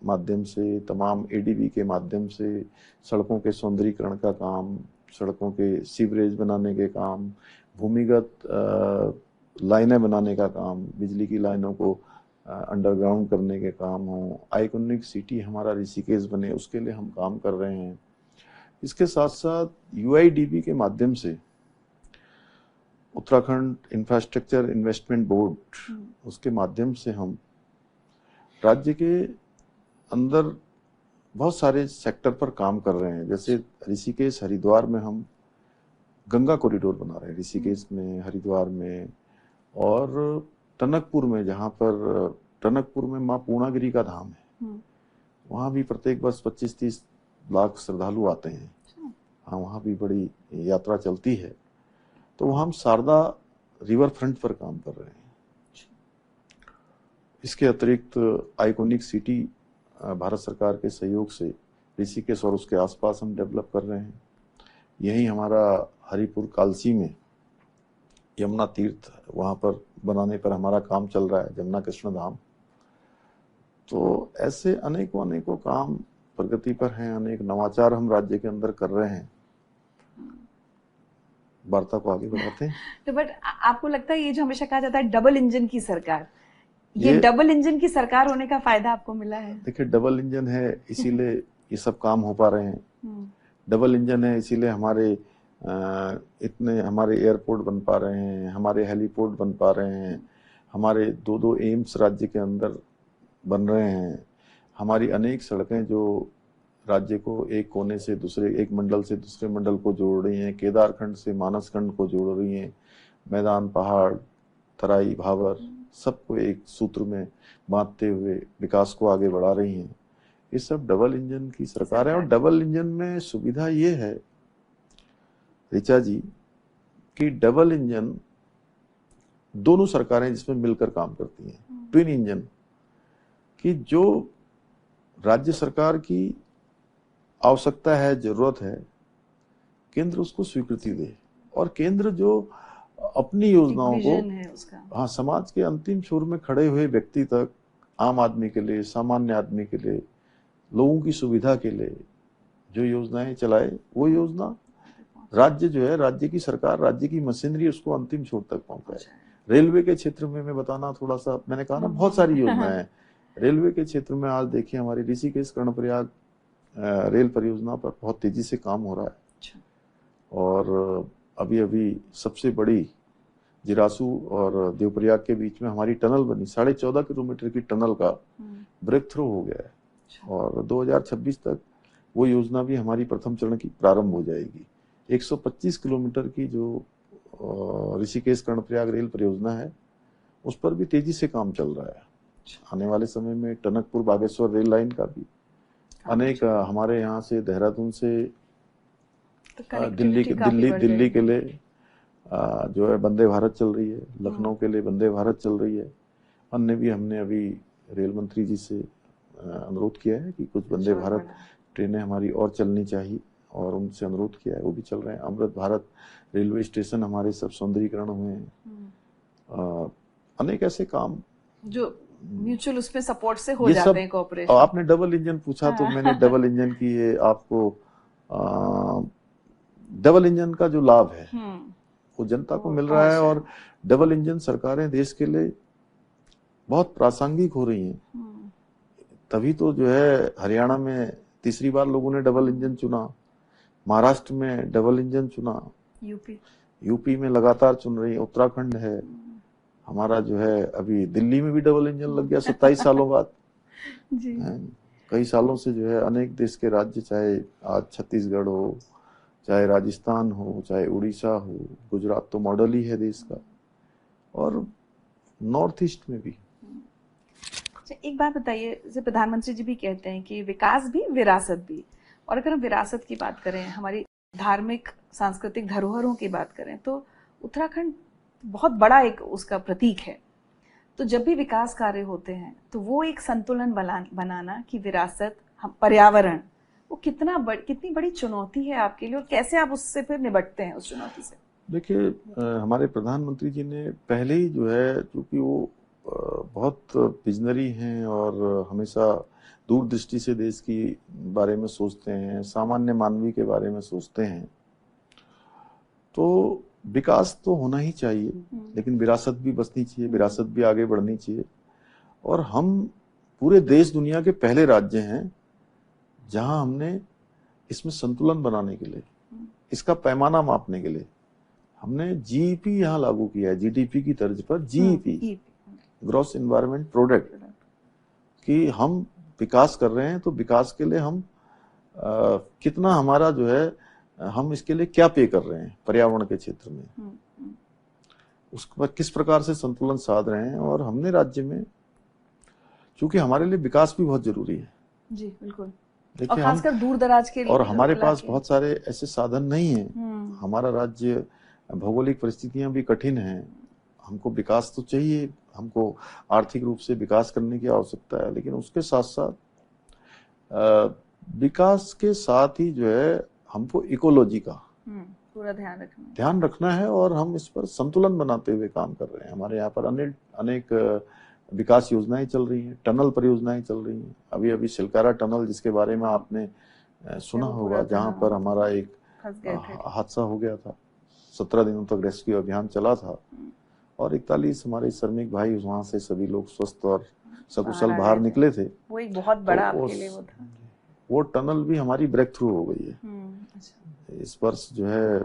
S5: माध्यम से, तमाम एडीबी के माध्यम से सड़कों के सौंदर्यीकरण का काम, सड़कों के सीवरेज बनाने के काम, भूमिगत लाइनें बनाने का काम, बिजली की लाइनों को अंडरग्राउंड करने के काम हो, आइकॉनिक सिटी हमारा ऋषिकेश बने, उसके लिए हम काम कर रहे हैं। इसके साथ साथ यूआईडीबी के माध्यम से उत्तराखंड इंफ्रास्ट्रक्चर इन्वेस्टमेंट बोर्ड, उसके माध्यम से हम राज्य के अंदर बहुत सारे सेक्टर पर काम कर रहे हैं। जैसे ऋषिकेश हरिद्वार में हम गंगा कॉरिडोर बना रहे हैं, ऋषिकेश में, हरिद्वार में, और टनकपुर में, जहाँ पर टनकपुर में माँ पूर्णागिरी का धाम है, वहाँ भी प्रत्येक वर्ष 25-30 लाख श्रद्धालु आते हैं। हाँ, वहाँ भी बड़ी यात्रा चलती है। तो वहाँ हम शारदा रिवर फ्रंट पर काम कर रहे हैं। इसके अतिरिक्त आइकॉनिक सिटी भारत सरकार के सहयोग से ऋषिकेश और उसके आसपास हम डेवलप कर रहे हैं। यही हमारा हरिपुर कालसी में यमुना तीर्थ, वहाँ पर बनाने पर हमारा काम चल रहा है, जमुना कृष्ण धाम। तो ऐसे अनेकों काम प्रगति पर हैं, अनेक नवाचार हम राज्य के अंदर कर रहे हैं। वार्ता को आगे बढ़ाते हैं।
S1: तो बट आपको लगता है ये जो हमेशा कहा जाता है डबल इंजन की सरकार, ये डबल इंजन की सरकार होने का फायदा आपको मिला है?
S5: देखिए, डबल इंजन है, इसीलिए ये सब काम हो पा रहे हैं। डबल इंजन है, इसीलिए इतने हमारे एयरपोर्ट बन पा रहे हैं, हमारे हेलीपोर्ट बन पा रहे हैं, हमारे 2-2 एम्स राज्य के अंदर बन रहे हैं, हमारी अनेक सड़कें जो राज्य को एक कोने से दूसरे, एक मंडल से दूसरे मंडल को जोड़ रही हैं, केदारखंड से मानसखंड को जोड़ रही हैं, मैदान, पहाड़, तराई, भावर सबको एक सूत्र में बांधते हुए विकास को आगे बढ़ा रही हैं। ये सब डबल इंजन की सरकार है। और डबल इंजन में सुविधा ये है ऋचा जी कि डबल इंजन दोनों सरकारें जिसमें मिलकर काम करती हैं, ट्विन इंजन, कि जो राज्य सरकार की आवश्यकता है, जरूरत है, केंद्र उसको स्वीकृति दे, और केंद्र जो अपनी योजनाओं को हाँ समाज के अंतिम छोर में खड़े हुए व्यक्ति तक, आम आदमी के लिए, सामान्य आदमी के लिए, लोगों की सुविधा के लिए जो योजनाएं चलाए, वो योजना राज्य जो है, राज्य की सरकार, राज्य की मशीनरी उसको अंतिम छोर तक पहुंचाए। रेलवे के क्षेत्र में मैं बताना थोड़ा सा, मैंने कहा ना बहुत सारी योजनाएं हैं रेलवे के क्षेत्र में। आज देखिए हमारी ऋषिकेश कर्णप्रयाग रेल परियोजना पर बहुत तेजी से काम हो रहा है, और अभी अभी सबसे बड़ी जिरासू और देवप्रयाग के बीच में हमारी टनल बनी, 14.5 किलोमीटर की टनल का ब्रेक थ्रू हो गया है, और 2026 तक वो योजना भी हमारी प्रथम चरण की प्रारंभ हो जाएगी। 125 किलोमीटर की जो ऋषिकेश कर्णप्रयाग रेल परियोजना है, उस पर भी तेजी से काम चल रहा है। आने वाले समय में टनकपुर बागेश्वर रेल लाइन का भी अनेक, हमारे यहाँ से देहरादून से दिल्ली के लिए जो है वंदे भारत चल रही है, लखनऊ के लिए वंदे भारत चल रही है। अन्य भी हमने अभी रेल मंत्री जी से अनुरोध किया है कि कुछ वंदे भारत ट्रेनें हमारी और चलनी चाहिए, और उनसे अनुरोध किया है, वो भी चल रहे हैं। अमृत भारत रेलवे स्टेशन हमारे सब सौंदर्यीकरण हुए हैं। अनेक ऐसे काम जो
S1: म्यूचुअल उसमें सपोर्ट से हो जाते हैं, कोऑपरेशन।
S5: आपने डबल इंजन पूछा तो मैंने डबल इंजन की ये आपको डबल इंजन का जो लाभ है वो जनता को मिल रहा है, और डबल इंजन सरकारें देश के लिए बहुत प्रासंगिक हो रही हैं। तभी तो जो है हरियाणा में तीसरी बार लोगों ने डबल इंजन चुना, महाराष्ट्र में डबल इंजन चुना, यूपी में लगातार चुन रही है, उत्तराखंड है हमारा जो है, अभी दिल्ली में भी डबल इंजन लग गया 27 सालों बाद जी। कई सालों से जो है अनेक देश के राज्य, चाहे आज छत्तीसगढ़ हो, चाहे राजस्थान हो, चाहे उड़ीसा हो, गुजरात तो मॉडल ही है देश का, और नॉर्थ ईस्ट में भी।
S1: एक बात बताइए, जैसे प्रधानमंत्री जी भी कहते हैं कि विकास भी विरासत भी, और अगर हम विरासत की बात करें, हमारी धार्मिक सांस्कृतिक धरोहरों की बात करें, तो उत्तराखंड बहुत बड़ा एक उसका प्रतीक है। तो जब भी विकास कार्य होते हैं तो वो एक संतुलन बनाना कि विरासत, पर्यावरण, वो कितनी बड़ी चुनौती है आपके लिए, और कैसे आप उससे फिर निपटते हैं उस चुनौती से?
S5: देखिए, हमारे प्रधानमंत्री जी ने पहले ही जो है, क्योंकि वो बहुत विजनरी हैं और हमेशा दूरदृष्टि से देश की बारे में सोचते हैं, सामान्य मानवी के बारे में सोचते हैं, तो विकास तो होना ही चाहिए, लेकिन विरासत भी बचनी चाहिए, विरासत भी आगे बढ़नी चाहिए। और हम पूरे देश दुनिया के पहले राज्य हैं जहां हमने इसमें संतुलन बनाने के लिए, इसका पैमाना मापने के लिए हमने जीईपी यहाँ लागू किया है, जीडीपी की तर्ज पर जीईपी, ग्रॉस इन्वायरमेंट प्रोडक्ट, कि हम विकास कर रहे हैं तो विकास के लिए हम कितना हमारा जो है, हम इसके लिए क्या पे कर रहे हैं पर्यावरण के क्षेत्र में, उस पर किस प्रकार से संतुलन साध रहे हैं। और हमने राज्य में, क्योंकि हमारे लिए विकास भी बहुत जरूरी है
S1: जी, बिल्कुल,
S5: देखिए,
S1: और खासकर दूर दराज के लिए,
S5: और हमारे पास बहुत सारे ऐसे साधन नहीं है। हमारा राज्य, भौगोलिक परिस्थितियां भी कठिन हैं, हमको विकास तो चाहिए, हमको आर्थिक रूप से विकास करने की आवश्यकता है, लेकिन उसके साथ साथ विकास के साथ ही जो है हमको इकोलॉजी का
S1: पूरा
S5: ध्यान रखना है, और हम इस पर संतुलन बनाते हुए काम कर रहे हैं। हमारे यहाँ पर अनेक विकास योजनाएं चल रही हैं, टनल परियोजनाएं चल रही हैं। अभी अभी सिलकारा टनल, जिसके बारे में आपने सुना होगा, जहां पर हमारा एक हादसा हो गया था, 17 दिनों तक रेस्क्यू अभियान चला था, और 41 हमारे श्रमिक भाई वहां से सभी लोग स्वस्थ और सकुशल बाहर निकले थे।
S1: वो एक बहुत बड़ा आपके लिए वो था।
S5: वो टनल भी हमारी ब्रेक थ्रू हो गई है।
S1: अच्छा।
S5: इस वर्ष जो है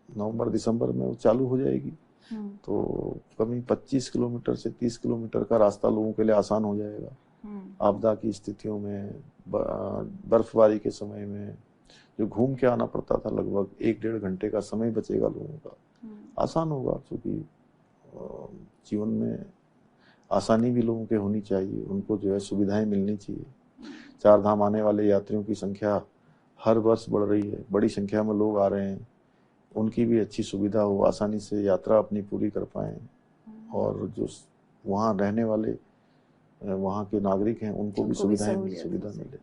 S5: नवंबर दिसंबर में वो चालू हो जाएगी। तो कभी 25 किलोमीटर से 30 किलोमीटर का रास्ता लोगों के लिए आसान हो जाएगा। आपदा की स्थितियों में, बर्फबारी के समय में जो घूम के आना पड़ता था, लगभग 1-1.5 घंटे का समय बचेगा लोगों का, आसान होगा। क्योंकि जीवन में आसानी भी लोगों के होनी चाहिए, उनको जो है सुविधाएं मिलनी चाहिए। 4 धाम आने वाले यात्रियों की संख्या हर वर्ष बढ़ रही है, बड़ी संख्या में लोग आ रहे हैं, उनकी भी अच्छी सुविधा हो, आसानी से यात्रा अपनी पूरी कर पाएं, और जो वहाँ रहने वाले वहाँ के नागरिक हैं उनको भी सुविधा मिले।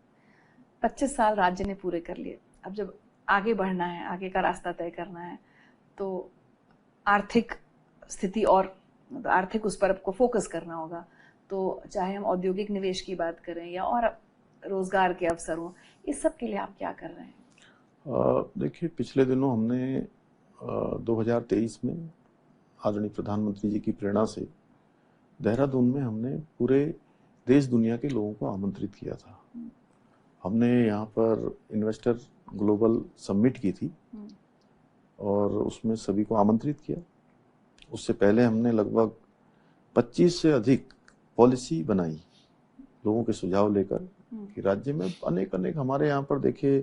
S1: 25 साल राज्य ने पूरे कर लिए, अब जब आगे बढ़ना है, आगे का रास्ता तय करना है, तो आर्थिक स्थिति और आर्थिक उस पर आपको फोकस करना होगा। तो चाहे हम औद्योगिक निवेश की बात करें या और रोजगार के अवसर हो, इस सब के लिए आप क्या कर रहे हैं?
S5: देखिए, पिछले दिनों हमने 2023 में आदरणीय प्रधानमंत्री जी की प्रेरणा से देहरादून में हमने पूरे देश दुनिया के लोगों को आमंत्रित किया था। हमने यहाँ पर इन्वेस्टर ग्लोबल समिट की थी और उसमें सभी को आमंत्रित किया। उससे पहले हमने लगभग 25 से अधिक पॉलिसी बनाई लोगों के सुझाव लेकर कि राज्य में अनेक हमारे यहाँ पर देखिए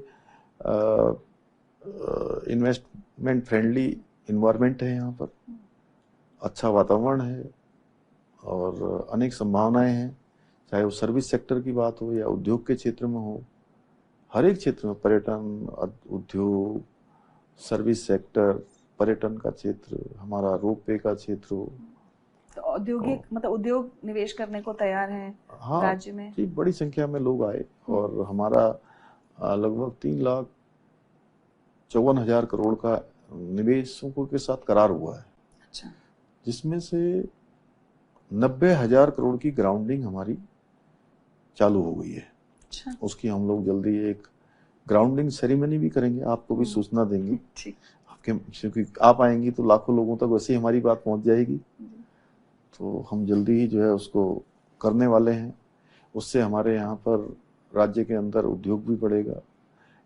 S5: इन्वेस्टमेंट फ्रेंडली इन्वायरमेंट है, यहाँ पर अच्छा वातावरण है और अनेक संभावनाएं हैं, चाहे वो सर्विस सेक्टर की बात हो या उद्योग के क्षेत्र में हो। हर एक क्षेत्र में, पर्यटन उद्योग, सर्विस सेक्टर, पर्यटन का क्षेत्र, हमारा रोपवे का क्षेत्र हो,
S1: तो औद्योगिक मतलब उद्योग निवेश करने को तैयार हैं।
S5: हाँ,
S1: राज्य में
S5: जी बड़ी संख्या में लोग आए और हमारा लगभग 3,54,000 करोड़ का निवेशकों के साथ करार हुआ है।
S1: अच्छा।
S5: जिसमें से 90,000 करोड़ की ग्राउंडिंग हमारी चालू हो गई है।
S1: अच्छा।
S5: उसकी हम लोग जल्दी एक ग्राउंडिंग सेरेमनी भी करेंगे, आपको भी सूचना देंगे। आपके, क्योंकि आप आएंगी तो लाखों लोगों तक वैसे ही हमारी बात पहुंच जाएगी, तो हम जल्दी ही जो है उसको करने वाले हैं। उससे हमारे यहाँ पर राज्य के अंदर उद्योग भी बढ़ेगा,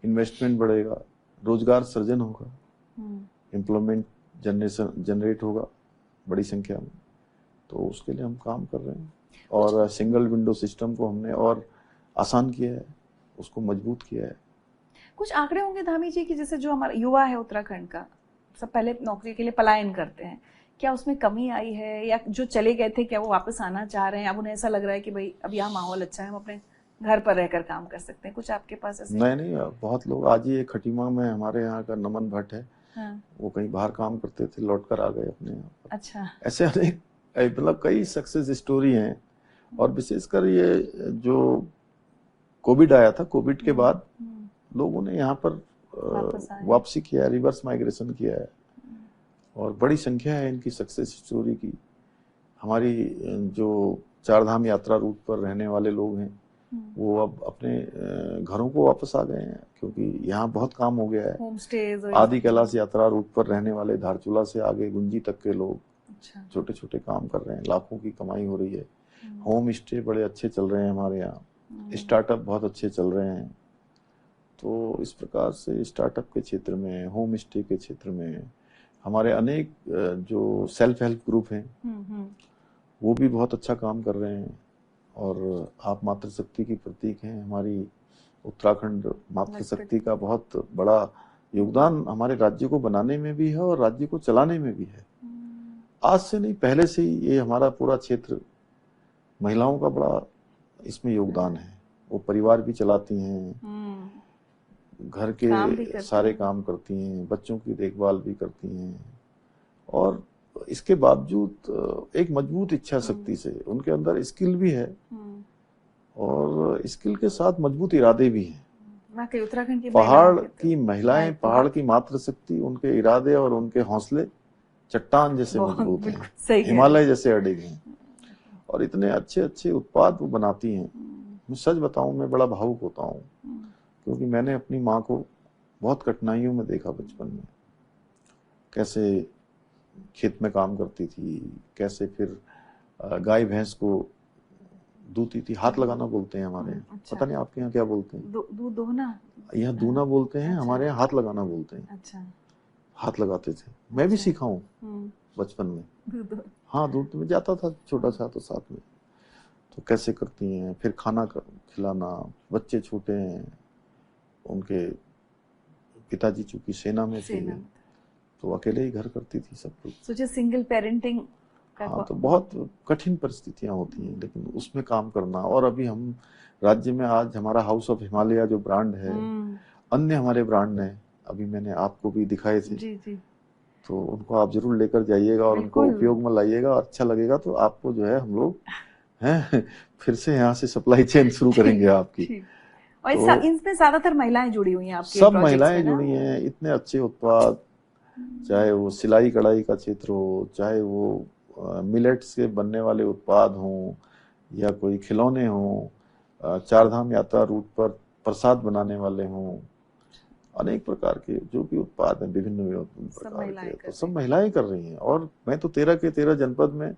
S5: इन्वेस्टमेंट बढ़ेगा, रोजगार सृजन होगा, एम्प्लॉयमेंट जनरेट होगा बड़ी संख्या में। तो उसके लिए हम काम कर रहे हैं और सिंगल विंडो सिस्टम को हमने और आसान किया है, उसको मजबूत किया है।
S1: कुछ आंकड़े होंगे धामी जी की, जैसे जो हमारा युवा है उत्तराखंड का, सब पहले नौकरी के लिए पलायन करते हैं, क्या उसमें कमी आई है, या जो चले गए थे क्या वो वापस आना चाह रहे हैं? अब उन्हें ऐसा लग रहा है कि भाई अब यहाँ माहौल अच्छा है, हम अपने घर पर रहकर काम कर सकते हैं। कुछ आपके पास ऐसे? नहीं,
S5: बहुत लोग। आज ही एक खटीमा में हमारे यहाँ का नमन भट्ट है,
S1: हाँ। वो
S5: कहीं बाहर काम करते थे, लौट कर आ गए अपने यहाँ पर।
S1: अच्छा।
S5: ऐसे अनेक मतलब कई सक्सेस स्टोरी हैं। और विशेषकर ये जो कोविड आया था, कोविड के बाद लोगों ने यहाँ पर वापसी किया है, रिवर्स माइग्रेशन किया है और बड़ी संख्या है इनकी सक्सेस स्टोरी की। हमारी जो 4 धाम यात्रा रूट पर रहने वाले लोग हैं वो अब अपने घरों को वापस आ गए हैं, क्योंकि यहाँ बहुत काम हो गया है।
S1: होम स्टेज,
S5: आदि कैलाश यात्रा रूट पर रहने वाले धारचूला से आगे गुंजी तक के लोग छोटे छोटे काम कर रहे हैं, लाखों की कमाई हो रही है। होम स्टे बड़े अच्छे चल रहे हैं हमारे यहाँ, स्टार्टअप बहुत अच्छे चल रहे हैं। तो इस प्रकार से स्टार्टअप के क्षेत्र में, होम स्टे के क्षेत्र में हमारे अनेक जो सेल्फ हेल्प ग्रुप हैं वो भी बहुत अच्छा काम कर रहे हैं। और आप मातृशक्ति की प्रतीक हैं, हमारी उत्तराखंड मातृशक्ति का बहुत बड़ा योगदान हमारे राज्य को बनाने में भी है और राज्य को चलाने में भी है। आज से नहीं, पहले से ही ये हमारा पूरा क्षेत्र, महिलाओं का बड़ा इसमें योगदान है। वो परिवार भी चलाती हैं, घर के सारे काम करती हैं, बच्चों की देखभाल भी करती हैं और इसके बावजूद एक मजबूत इच्छा शक्ति से उनके अंदर स्किल भी है और स्किल के साथ मजबूत इरादे भी हैं।
S1: उत्तराखंड की
S5: पहाड़ की महिलाएं, पहाड़ की मातृशक्ति, उनके इरादे और उनके हौसले चट्टान जैसे मजबूत हैं, हिमालय जैसे अडिग हैं और इतने अच्छे अच्छे उत्पाद वो बनाती हैं। मैं सच बताऊं, मैं बड़ा भावुक होता हूं, क्योंकि मैंने अपनी माँ को बहुत कठिनाइयों में देखा बचपन में, कैसे खेत में काम करती थी, कैसे फिर गाय भैंस को दूती थी, हाथ लगाना बोलते हैं हमारे यहाँ।
S1: अच्छा।
S5: पता नहीं आपके यहाँ क्या बोलते हैं?
S1: दूध दोहना।
S5: यहाँ दूना बोलते हैं,
S1: अच्छा।
S5: हमारे यहाँ हाथ लगाना बोलते हैं।
S1: अच्छा।
S5: हाथ लगाते थे, मैं भी
S1: अच्छा।
S5: सीखा हूँ
S1: हम्म,
S5: बचपन में।
S1: दूध।
S5: हाँ, दूध में जाता था छोटा सा तो साथ में, तो कैसे करती हैं, फिर खाना खिलाना। बच्चे छोटे हैं, उनके पिताजी चूंकि सेना में थे,
S1: सेना में।
S5: तो अकेले ही घर करती थी सब कुछ।
S1: सोचिए सिंगल पेरेंटिंग का।
S5: हाँ, तो बहुत कठिन परिस्थितियां होती हैं, लेकिन उसमें काम करना। और अभी हम राज्य में आज हमारा हाउस ऑफ हिमालय जो ब्रांड है, अन्य हमारे ब्रांड हैं, अभी मैंने आपको भी दिखाए थे,
S1: जी जी।
S5: तो उनको आप जरूर लेकर जाइएगा और उनको
S1: बिल्कुल।
S5: उपयोग में लाइएगा। अच्छा लगेगा तो आपको जो है हम लोग हैं फिर से यहाँ से सप्लाई चेन शुरू करेंगे आपकी।
S1: ठीक। और
S5: तो
S1: इनमें ज्यादातर महिलाएं जुड़ी हुई हैं आपके
S5: सब
S1: प्रोजेक्ट्स
S5: महिलाएं
S1: में ना?
S5: जुड़ी हैं, इतने अच्छे उत्पाद, चाहे वो सिलाई कढ़ाई का क्षेत्र हो, चाहे वो मिलेट से बनने वाले उत्पाद हों, या कोई खिलौने हों, चारधाम यात्रा रूट पर प्रसाद बनाने वाले हों, अनेक प्रकार के जो भी उत्पाद हैं विभिन्न प्रकार के, तो सब महिलाएं कर रही हैं। और मैं तो 13 के 13 जनपद में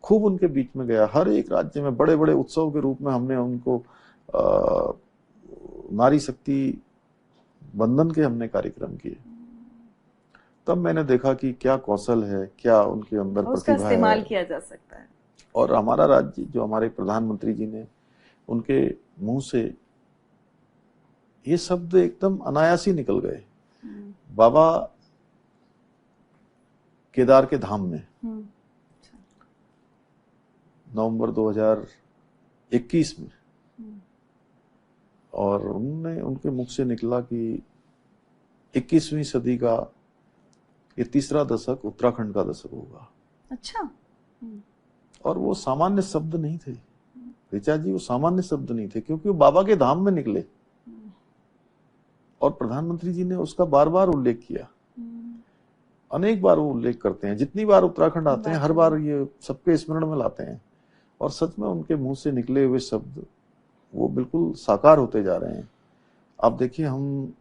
S5: खूब उनके बीच में गया। हर एक राज्य में बड़े बड़े उत्सव के रूप में हमने उनको नारी शक्ति बंधन के हमने कार्यक्रम किए। तब मैंने देखा कि क्या कौशल है, क्या उनके अंदर
S1: उसका
S5: प्रतिभा
S1: इस्तेमाल
S5: है।
S1: किया जा सकता है।
S5: और हमारा राज्य जो हमारे प्रधानमंत्री जी ने, उनके मुंह से ये शब्द एकदम अनायास ही निकल गए। बाबा केदार के धाम में नवंबर 2021 में, और उन्होंने उनके मुख से निकला कि 21वीं सदी का ये तीसरा दशक उत्तराखंड का दशक होगा।
S1: अच्छा।
S5: और वो सामान्य शब्द नहीं थे ऋचा जी, वो सामान्य शब्द नहीं थे, क्योंकि वो बाबा के धाम में निकले और प्रधानमंत्री जी ने उसका बार बार उल्लेख किया। अनेक बार वो उल्लेख करते हैं, जितनी बार उत्तराखंड आते हैं हर बार ये सबके स्मरण में लाते हैं। और सच में उनके मुंह से निकले हुए शब्द वो बिल्कुल साकार होते जा रहे हैं। आप देखिए, हम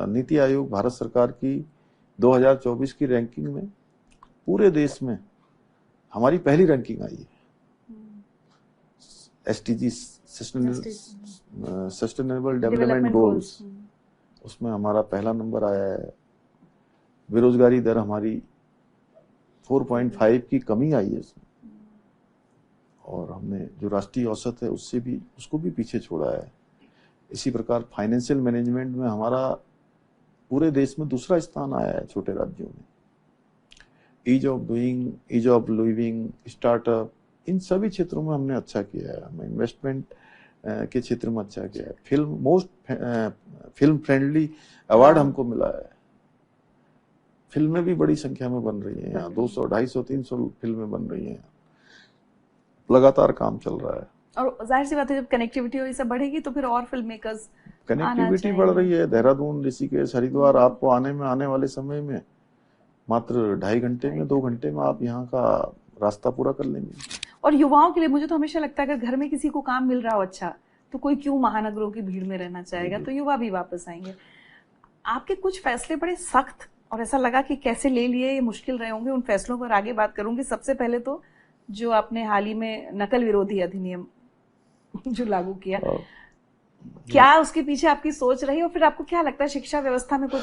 S5: नीति आयोग भारत सरकार की 2024 की रैंकिंग में पूरे देश में हमारी पहली रैंकिंग आई है। SDG सस्टेनेबल डेवलपमेंट गोल्स, उसमें हमारा पहला नंबर आया है। बेरोजगारी दर हमारी 4.5 की कमी आई है इसमें, और हमने जो राष्ट्रीय औसत है उससे भी, उसको भी पीछे छोड़ा है। इसी प्रकार फाइनेंशियल मैनेजमेंट में हमारा पूरे देश में दूसरा स्थान आया है छोटे राज्यों में। Ease of doing, ease of living, startup, इन सभी क्षेत्रों में हमने अच्छा किया है। हमें इन्वेस्टमेंट के क्षेत्र में अच्छा किया है। फिल्म फ्रेंडली अवार्ड हमको मिला है। फिल्में भी बड़ी संख्या में बन रही हैं यहाँ, 200, 250, 300 फिल्में बन रही हैं। लगातार काम चल रहा है।
S1: और जाहिर सी बात है, जब कनेक्टिविटी और ये सब बढ़ेगी तो फिर और फिल्म मेकर्स,
S5: कनेक्टिविटी बढ़ रही है। देहरादून, ऋषिकेश, हरिद्वार, आपको आने वाले समय में मात्र 2.5 घंटे में, 2 घंटे में आप यहाँ का रास्ता पूरा कर लेंगे।
S1: और युवाओं के लिए मुझे तो हमेशा लगता है अगर घर में किसी को काम मिल रहा हो अच्छा, तो कोई क्यों महानगरों की भीड़ में रहना चाहेगा, तो युवा भी वापस आएंगे। आपके कुछ फैसले बड़े सख्त और ऐसा लगा कि कैसे ले लिए, ये मुश्किल रहे होंगे, उन फैसलों पर आगे बात करूंगी। सबसे पहले तो जो आपने हाल ही में नकल विरोधी अधिनियम जो लागू किया, क्या उसके पीछे आपकी सोच रही, और फिर आपको क्या लगता है शिक्षा व्यवस्था में कुछ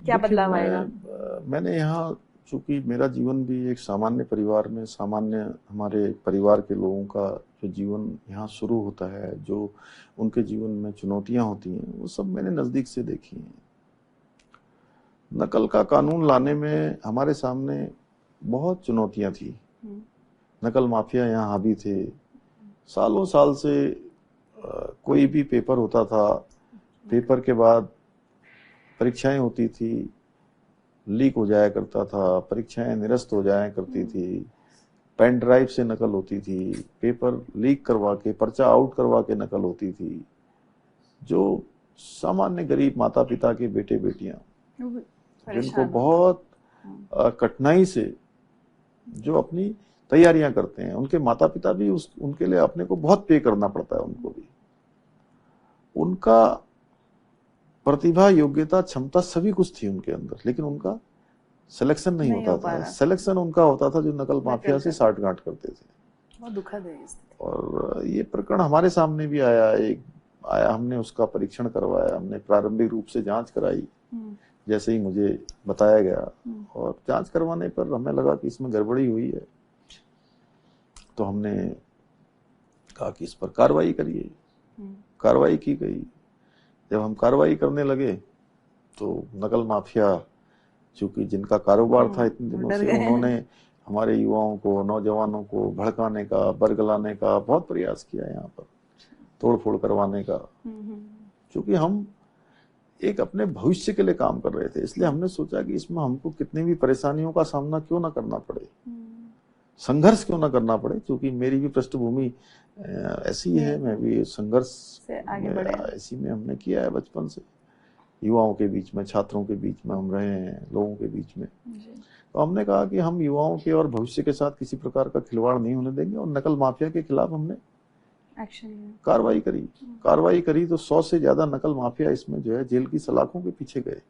S1: क्या बदलाव आएगा?
S5: मैंने यहाँ, चूंकि मेरा जीवन भी एक सामान्य परिवार में, सामान्य हमारे परिवार के लोगों का जो जीवन यहाँ शुरू होता है, जो उनके जीवन में चुनौतियां होती हैं, वो सब मैंने नजदीक से देखी हैं। नकल का कानून लाने में हमारे सामने बहुत चुनौतियां थी। नकल माफिया यहाँ हावी थे। सालों साल से कोई भी पेपर होता था, पेपर के बाद परीक्षाएं होती थी, लीक हो जाया करता था, परीक्षाएं निरस्त हो जाया करती थी, पेन ड्राइव से नकल होती थी, पेपर लीक करवा के, पर्चा आउट करवा के नकल होती थी। जो सामान्य गरीब माता पिता के बेटे बेटियां, जिनको बहुत कठिनाई से जो अपनी तैयारियां करते हैं, उनके माता पिता भी उनके लिए अपने को बहुत पे करना पड़ता है। उनको भी उनका प्रतिभा, योग्यता, क्षमता सभी कुछ थी उनके अंदर, लेकिन उनका सिलेक्शन नहीं होता था। सिलेक्शन उनका होता था जो नकल माफिया से साठगांठ करते थे।
S1: बहुत दुखद है।
S5: और ये प्रकरण हमारे सामने भी आया, हमने उसका परीक्षण करवाया, हमने प्रारंभिक रूप से जांच कराई जैसे ही मुझे बताया गया, और जांच करवाने पर हमें लगा कि इसमें गड़बड़ी हुई है, तो हमने कहा कि इस पर कार्रवाई करिए। कार्रवाई की गई। जब हम कार्रवाई करने लगे तो नकल माफिया, चूंकि जिनका कारोबार था इतने दिनों
S1: डर
S5: से,
S1: गए।
S5: उन्होंने हमारे युवाओं को, नौजवानों को भड़काने का, बरगलाने का बहुत प्रयास किया, यहाँ पर तोड़फोड़ करवाने का। क्योंकि हम एक अपने भविष्य के लिए काम कर रहे थे, इसलिए हमने सोचा कि इसमें हमको कितनी भी परेशानियों का सामना क्यों ना करना पड़े, संघर्ष क्यों ना करना पड़े, क्योंकि मेरी भी पृष्ठभूमि ऐसी है, मैं भी संघर्ष
S1: से आगे बढ़े।
S5: ऐसी में हमने किया है बचपन से, युवाओं के बीच में, छात्रों के बीच में हम रहे हैं, लोगों के बीच में। तो हमने कहा कि हम युवाओं के और भविष्य के साथ किसी प्रकार का खिलवाड़ नहीं होने देंगे, और नकल माफिया के खिलाफ हमने कार्रवाई करी। कार्रवाई करी तो 100 से ज्यादा नकल माफिया इसमें जो है जेल की सलाखों के पीछे गए।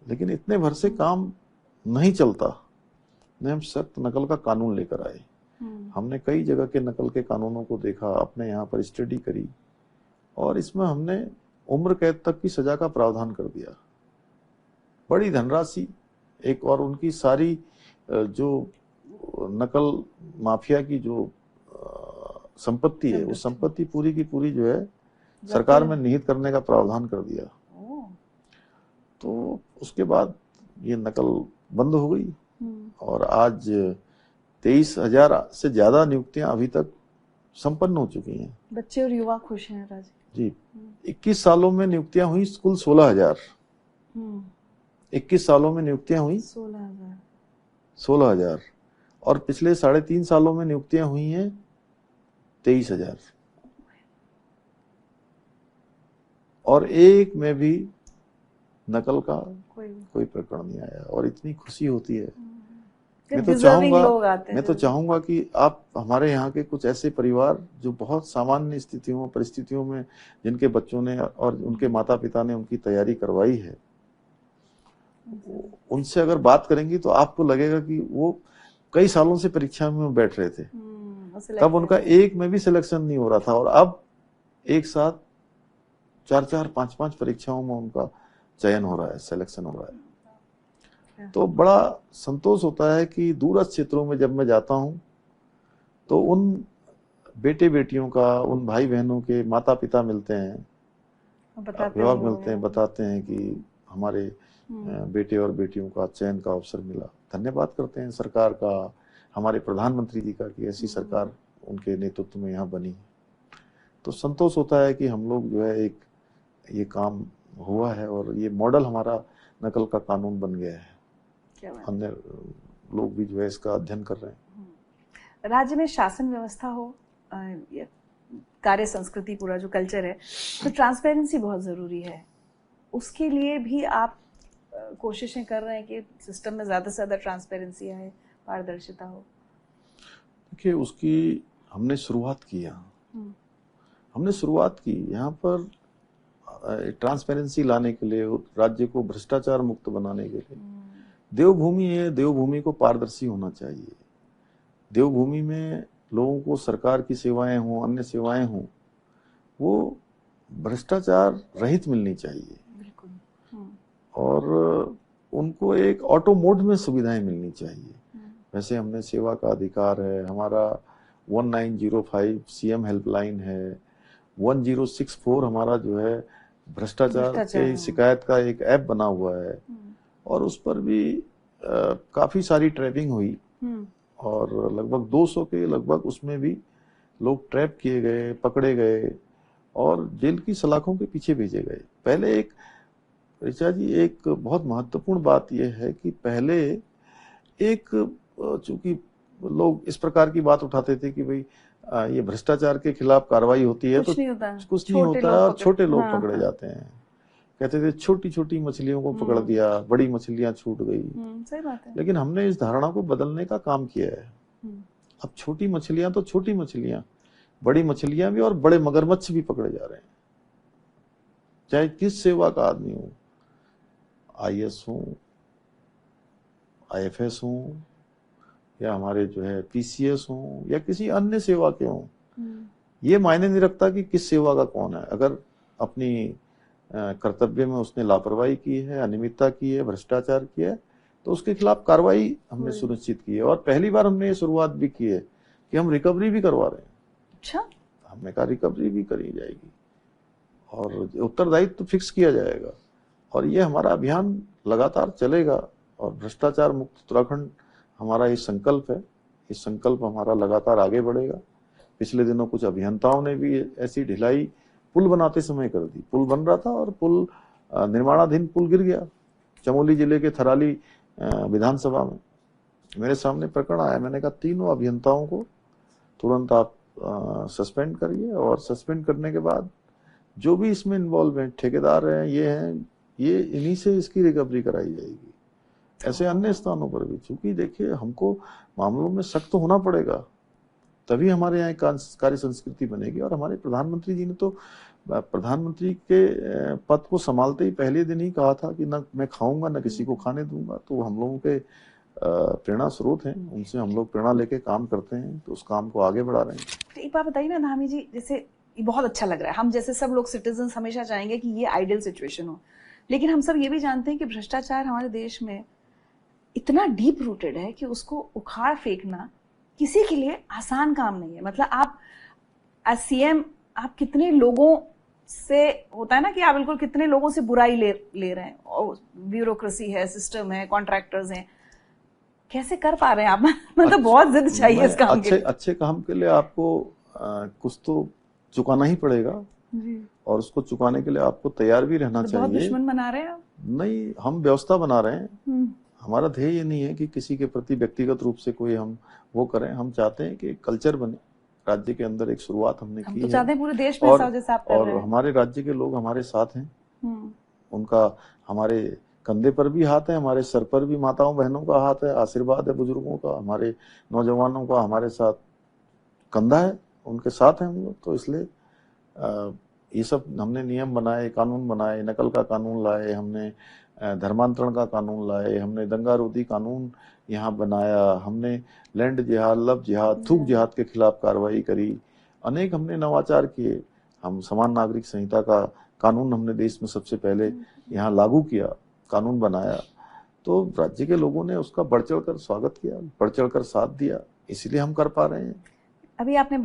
S5: लेकिन इतने भर से काम नहीं चलता, ने हम सख्त नकल का कानून लेकर आए। हमने कई जगह के नकल के कानूनों को देखा, अपने यहाँ पर स्टडी करी, और इसमें हमने उम्र कैद तक की सजा का प्रावधान कर दिया। बड़ी धनराशि एक, और उनकी सारी जो नकल माफिया की जो संपत्ति है, वो संपत्ति पूरी की पूरी जो है सरकार में निहित करने का प्रावधान कर दिया। तो उसके बाद ये नकल बंद हो गई, और आज 23,000 से ज्यादा नियुक्तियां अभी तक संपन्न हो चुकी हैं।
S1: बच्चे और युवा खुश हैं राज
S5: जी। 21 सालों में नियुक्तियां हुई कुल 16,000। 21 सालों में नियुक्तियां हुई 16,000, और पिछले 3.5 सालों में नियुक्तियां हुई हैं 23,000, और एक में भी नकल का कोई प्रकरण नहीं आया, और इतनी खुशी होती है। मैं तो चाहूंगा कि आप हमारे यहाँ के कुछ ऐसे परिवार जो बहुत सामान्य स्थितियों, परिस्थितियों में, जिनके बच्चों ने और उनके माता पिता ने उनकी तैयारी करवाई है, उनसे अगर बात करेंगी तो आपको लगेगा कि वो कई सालों से परीक्षा में बैठ रहे थे, तब उनका एक में भी सिलेक्शन नहीं हो रहा था, और अब एक साथ 4-4, 5-5 परीक्षाओं में उनका चयन हो रहा है, सिलेक्शन हो रहा है। तो बड़ा संतोष होता है कि दूरस्थ क्षेत्रों में जब मैं जाता हूं तो उन बेटे बेटियों का, उन भाई बहनों के माता पिता मिलते हैं, अभिभावक मिलते हैं, बताते हैं कि हमारे बेटे और बेटियों का चयन का अवसर मिला। धन्यवाद करते हैं सरकार का, हमारे प्रधानमंत्री जी का, कि ऐसी सरकार उनके नेतृत्व में यहाँ बनी। तो संतोष होता है कि हम लोग जो है एक ये काम हुआ है, और ये मॉडल हमारा नकल का कानून बन गया है। अन्य लोग भी जो है इसका अध्ययन कर रहे हैं।
S1: राज्य में शासन व्यवस्था हो, कार्य संस्कृति, पूरा जो कल्चर है, तो ट्रांसपेरेंसी बहुत जरूरी है। उसके लिए भी आप कोशिशें कर रहे हैं कि सिस्टम में ज्यादा से ज्यादा ट्रांसपेरेंसी आए, पारदर्शिता हो?
S5: देखिए, उसकी हमने शुरुआत की यहाँ पर ट्रांसपेरेंसी लाने के लिए, राज्य को भ्रष्टाचार मुक्त बनाने के लिए। देवभूमि है, देवभूमि को पारदर्शी होना चाहिए। देवभूमि में लोगों को सरकार की सेवाएं हों, अन्य सेवाएं हों, वो भ्रष्टाचार रहित मिलनी चाहिए, और उनको एक ऑटो मोड में सुविधाएं मिलनी चाहिए। वैसे हमने सेवा का अधिकार है, हमारा 1905 सीएम हेल्पलाइन है, 1064 हमारा जो है भ्रष्टाचार के शिकायत का एक ऐप बना हुआ है, और उस पर भी काफी सारी ट्रैपिंग हुई, और लगभग 200 के लगभग उसमें भी लोग ट्रैप किए गए, पकड़े गए, और जेल की सलाखों के पीछे भेजे गए। पहले एक ऋचा जी, एक बहुत महत्वपूर्ण बात यह है कि पहले एक, चूंकि लोग इस प्रकार की बात उठाते थे कि भाई ये भ्रष्टाचार के खिलाफ कार्रवाई होती है तो कुछ नहीं होता है, और छोटे लोग पकड़े जाते हैं। कहते थे छोटी छोटी मछलियों को पकड़ दिया, बड़ी मछलियां छूट गई।
S1: सही बात है।
S5: लेकिन हमने इस धारणा को बदलने का काम किया है। अब छोटी मछलियां तो छोटी मछलियां, बड़ी मछलियां भी और बड़े मगरमच्छ भी पकड़े जा रहे हैं, चाहे किस सेवा का आदमी हो, आईएएस हो, आईएफएस हो, या हमारे जो है पीसीएस हों या किसी अन्य सेवा के हों, ये मायने नहीं रखता कि किस सेवा का कौन है। अगर अपनी कर्तव्य में उसने लापरवाही की है, अनियमितता की है, भ्रष्टाचार किया है, तो उसके खिलाफ कार्रवाई हमने सुनिश्चित की है। और पहली बार हमने ये शुरुआत भी की है कि हम रिकवरी भी करवा रहे हैं।
S1: अच्छा,
S5: हमने कहा रिकवरी भी करी जाएगी और उत्तरदायित्व तो फिक्स किया जाएगा और ये हमारा अभियान लगातार चलेगा। और भ्रष्टाचार मुक्त उत्तराखंड हमारा ये संकल्प है, ये संकल्प हमारा लगातार आगे बढ़ेगा। पिछले दिनों कुछ अभियंताओं ने भी ऐसी ढिलाई पुल बनाते समय कर दी। पुल बन रहा था और पुल निर्माणाधीन पुल गिर गया। चमोली जिले के थराली विधानसभा में मेरे सामने प्रकरण आया। मैंने कहा तीनों अभियंताओं को तुरंत आप सस्पेंड करिए और सस्पेंड करने के बाद जो भी इसमें इन्वॉल्व हैं, ठेकेदार हैं, ये इन्हीं से इसकी रिकवरी कराई जाएगी। ऐसे अन्य स्थानों पर भी, चूंकि देखिए हमको मामलों में सख्त होना पड़ेगा, तभी हमारे यहाँ कार्य संस्कृति बनेगी। और हमारे प्रधानमंत्री जी ने तो प्रधानमंत्री के पद को संभालते ही पहले दिन ही कहा था कि न मैं खाऊंगा न किसी को खाने दूंगा। तो हम लोगों के प्रेरणा स्रोत हैं, उनसे हम लोग प्रेरणा लेके काम करते हैं, तो उस काम को आगे बढ़ा रहे हैं।
S1: तो एक बात बताइए ना धामी जी, जैसे ये बहुत अच्छा लग रहा है, हम जैसे सब लोग सिटीजन हमेशा चाहेंगे कि ये आइडियल सिचुएशन हो, लेकिन हम सब ये भी जानते हैं कि भ्रष्टाचार हमारे देश में इतना डीप रूटेड है कि उसको उखाड़ फेंकना किसी के लिए आसान काम नहीं है। मतलब आप एज सीएम आप कितने लोगों से, होता है ना कि आप बिल्कुल कितने लोगों से बुराई ले रहे हैं, और ब्यूरोक्रेसी है, सिस्टम है, कॉन्ट्रैक्टर्स हैं, कैसे कर पा रहे हैं आप? मतलब बहुत जिद चाहिए इस काम के लिए।
S5: अच्छे काम के लिए आपको कुछ तो चुकाना ही पड़ेगा
S1: जी।
S5: और उसको चुकाने के लिए आपको तैयार भी रहना
S1: तो
S5: चाहिए।
S1: बहुत दुश्मन बना रहे हैं आप?
S5: नहीं, हम व्यवस्था बना रहे हैं। हमारा ध्येय ये नहीं है कि किसी के प्रति व्यक्तिगत रूप से कोई हम वो करें। हम चाहते हैं कि कल्चर बने राज्य के अंदर। एक शुरुआत हमने की
S1: तो
S5: है
S1: चाहते हैं पूरे देश में ऐसा जैसा आप कर रहे हैं।
S5: हमारे राज्य के लोग हमारे साथ हैं। उनका हमारे कंधे पर भी हाथ है, हमारे सर पर भी माताओं बहनों का हाथ है, आशीर्वाद है बुजुर्गों का, हमारे नौजवानों का हमारे साथ कंधा है, उनके साथ हैं हम लोग। तो इसलिए ये सब हमने नियम बनाए, कानून बनाए, नकल का कानून लाए, हमने धर्मांतरण का कानून लाए, हमने दंगारोधी कानून यहाँ बनाया, हमने लैंड जिहाद, लव जिहाद, थूक जिहाद के खिलाफ कार्रवाई करी, अनेक हमने नवाचार किए। हम समान नागरिक संहिता का कानून हमने देश में सबसे पहले यहाँ लागू किया, कानून बनाया। तो राज्य के लोगों ने उसका बढ़ चढ़ कर स्वागत किया, बढ़ चढ़ कर साथ दिया, इसीलिए हम कर पा रहे हैं।
S1: अभी आपने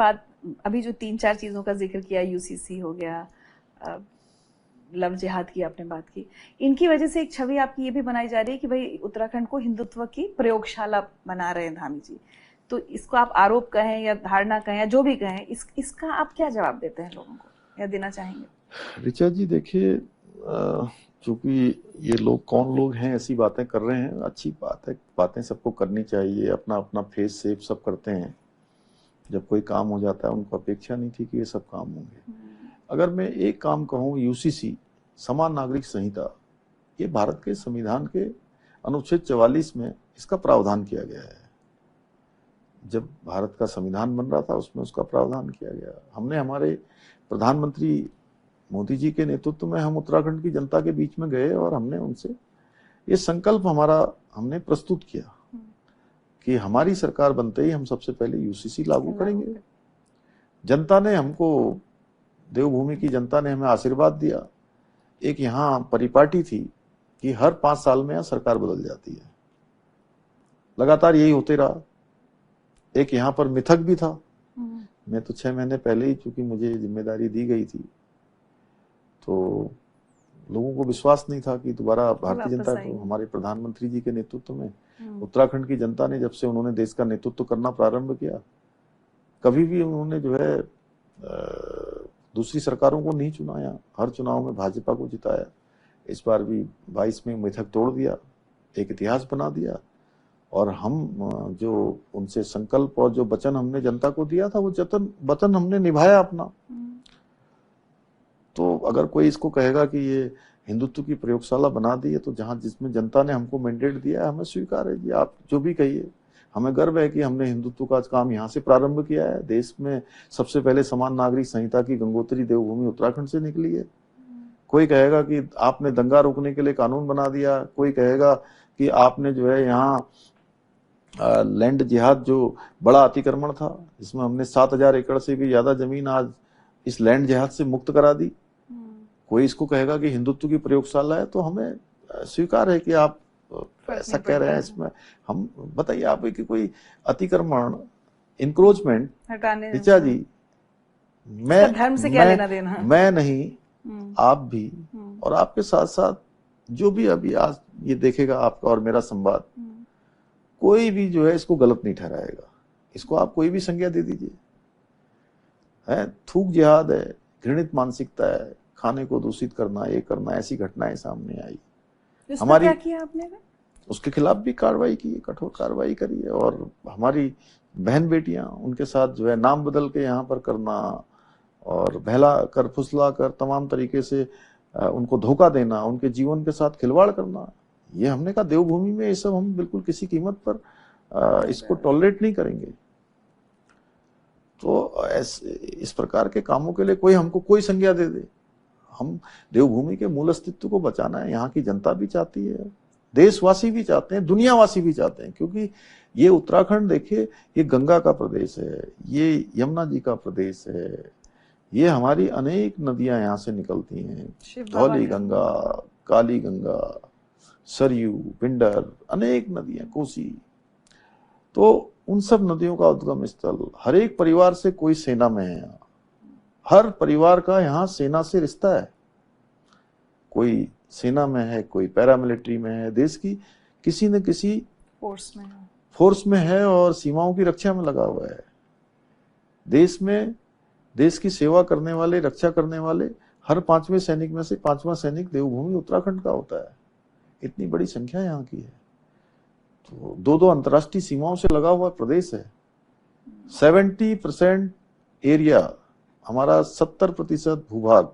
S1: अभी जो 3-4 चीजों का जिक्र किया, यूसीसी हो गया, लव जिहाद की आपने बात की, इनकी वजह से एक छवि आपकी ये भी बनाई जा रही है कि भाई उत्तराखंड को हिंदुत्व की प्रयोगशाला बना रहे हैं धामी जी। तो इसको आप आरोप कहें या धारणा कहें या जो भी कहें, इसका आप क्या जवाब देते हैं लोगों को या देना चाहेंगे?
S5: ऋचा जी देखिए, चूंकि ये लोग कौन लोग हैं ऐसी बातें कर रहे हैं, अच्छी बात है, बातें सबको करनी चाहिए, अपना अपना फेस सेव सब करते हैं। जब कोई काम हो जाता है उनको अपेक्षा नहीं थी कि ये सब काम होंगे। अगर मैं एक काम कहूँ, यूसीसी समान नागरिक संहिता, ये भारत के संविधान के अनुच्छेद 44 में इसका प्रावधान किया गया है। जब भारत का संविधान बन रहा था उसमें उसका प्रावधान किया गया। हमने हमारे प्रधानमंत्री मोदी जी के नेतृत्व में हम उत्तराखंड की जनता के बीच में गए और हमने उनसे ये संकल्प हमने प्रस्तुत किया कि हमारी सरकार बनते ही हम सबसे पहले यूसीसी लागू करेंगे। जनता ने हमको, देवभूमि की जनता ने हमें आशीर्वाद दिया। एक यहाँ परिपाटी थी कि हर 5 साल में यहाँ सरकार बदल जाती है, लगातार यही होते रहा। एक यहाँ पर मिथक भी था। मैं तो 6 महीने पहले ही, चूंकि मुझे जिम्मेदारी दी गई थी, तो लोगों को विश्वास नहीं था कि दोबारा भारतीय जनता को, हमारे प्रधानमंत्री जी के नेतृत्व में उत्तराखंड की जनता ने, जब से उन्होंने देश का नेतृत्व करना प्रारंभ किया, कभी भी उन्होंने जो है दूसरी सरकारों को नहीं चुनाया, हर चुनाव में भाजपा को जिताया। इस बार भी 22 में मिथक तोड़ दिया, एक इतिहास बना दिया। और हम जो उनसे संकल्प और जो वचन हमने जनता को दिया था, वो वचन हमने निभाया अपना। तो अगर कोई इसको कहेगा कि ये हिंदुत्व की प्रयोगशाला बना दी है, तो जहां जिसमें जनता ने हमको मैंडेट दिया है, हमें स्वीकार है जी, आप जो भी कहिए। हमें गर्व है कि हमने हिंदुत्व का काम यहाँ से प्रारंभ किया है। देश में सबसे पहले समान नागरिक संहिता की गंगोत्री देवभूमि उत्तराखंड से निकली है। कोई कहेगा कि आपने दंगा रोकने के लिए कानून बना दिया, कोई कहेगा कि आपने जो है यहाँ लैंड जिहाद जो बड़ा अतिक्रमण था, इसमें हमने 7,000 एकड़ से भी ज्यादा जमीन आज इस लैंड जिहाद से मुक्त करा दी। कोई इसको कहेगा कि हिंदुत्व की प्रयोगशाला है, तो हमें स्वीकार है कि आप ऐसा कह रहे हैं। इसमें हम बताइए आप कि कोई अतिक्रमण, इंक्रोचमेंट,
S1: हटाने
S5: ऋचा जी, मैं
S1: धर्म से क्या लेना देना?
S5: मैं नहीं, आप भी, और आपके साथ साथ जो भी अभी आज ये देखेगा आपका और मेरा संवाद, कोई भी जो है इसको गलत नहीं ठहराएगा। इसको आप कोई भी संज्ञा दे दीजिए, है थूक जिहाद है, घृणित मानसिकता है, खाने को दूषित करना, ये करना, ऐसी घटनाएं सामने आई। हमारी
S1: क्या किया आपने?
S5: उसके खिलाफ भी कार्रवाई की, कठोर कार्रवाई करी है। और हमारी बहन बेटियां, उनके साथ जो है नाम बदल के यहाँ पर करना और बहला कर, फुसला कर, तमाम तरीके से उनको धोखा देना, उनके जीवन के साथ खिलवाड़ करना, ये हमने कहा देवभूमि में ये सब हम बिल्कुल किसी कीमत पर इसको टॉलरेट नहीं करेंगे। तो इस प्रकार के कामों के लिए कोई हमको कोई संज्ञा दे दे, हम देवभूमि के मूल अस्तित्व को बचाना है। यहाँ की जनता भी चाहती है, देशवासी भी चाहते हैं, दुनियावासी भी चाहते हैं, क्योंकि ये उत्तराखंड देखिए, ये गंगा का प्रदेश है, ये यमुना जी का प्रदेश है, ये हमारी अनेक नदियां यहाँ से निकलती हैं, धौली गंगा, काली गंगा, सरयू, पिंडर, अनेक नदियां, कोसी। तो उन सब नदियों का उद्गम स्थल, हर एक परिवार से कोई सेना में है यहाँ, हर परिवार का यहाँ सेना से रिश्ता है, कोई सेना में है, कोई पैरामिलिट्री में है, देश की किसी न किसी फोर्स में है और सीमाओं की रक्षा में लगा हुआ है। देश में देश की सेवा करने वाले, रक्षा करने वाले हर 5वें सैनिक में से 5वां सैनिक देवभूमि उत्तराखंड का होता है। इतनी बड़ी संख्या यहाँ की है। तो 2-2 अंतर्राष्ट्रीय सीमाओं से लगा हुआ प्रदेश है। 70% एरिया, हमारा 70% भूभाग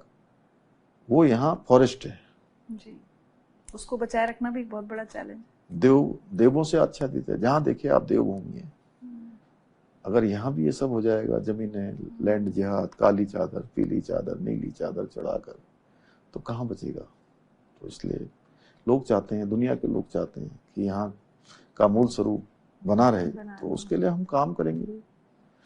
S5: वो यहाँ फॉरेस्ट है
S1: जी। उसको बचाए रखना भी एक बहुत बड़ा चैलेंज।
S5: देवों से आच्छादित है, जहां देखिए आप देवभूमि है। अगर यहाँ भी ये सब हो जाएगा, जमीनें, लैंड जिहाद, काली चादर, पीली चादर, नीली चादर चढ़ाकर, तो कहाँ बचेगा? तो इसलिए लोग चाहते हैं, दुनिया के लोग चाहते हैं कि यहाँ का मूल स्वरूप बना रहे, तो उसके लिए हम काम करेंगे।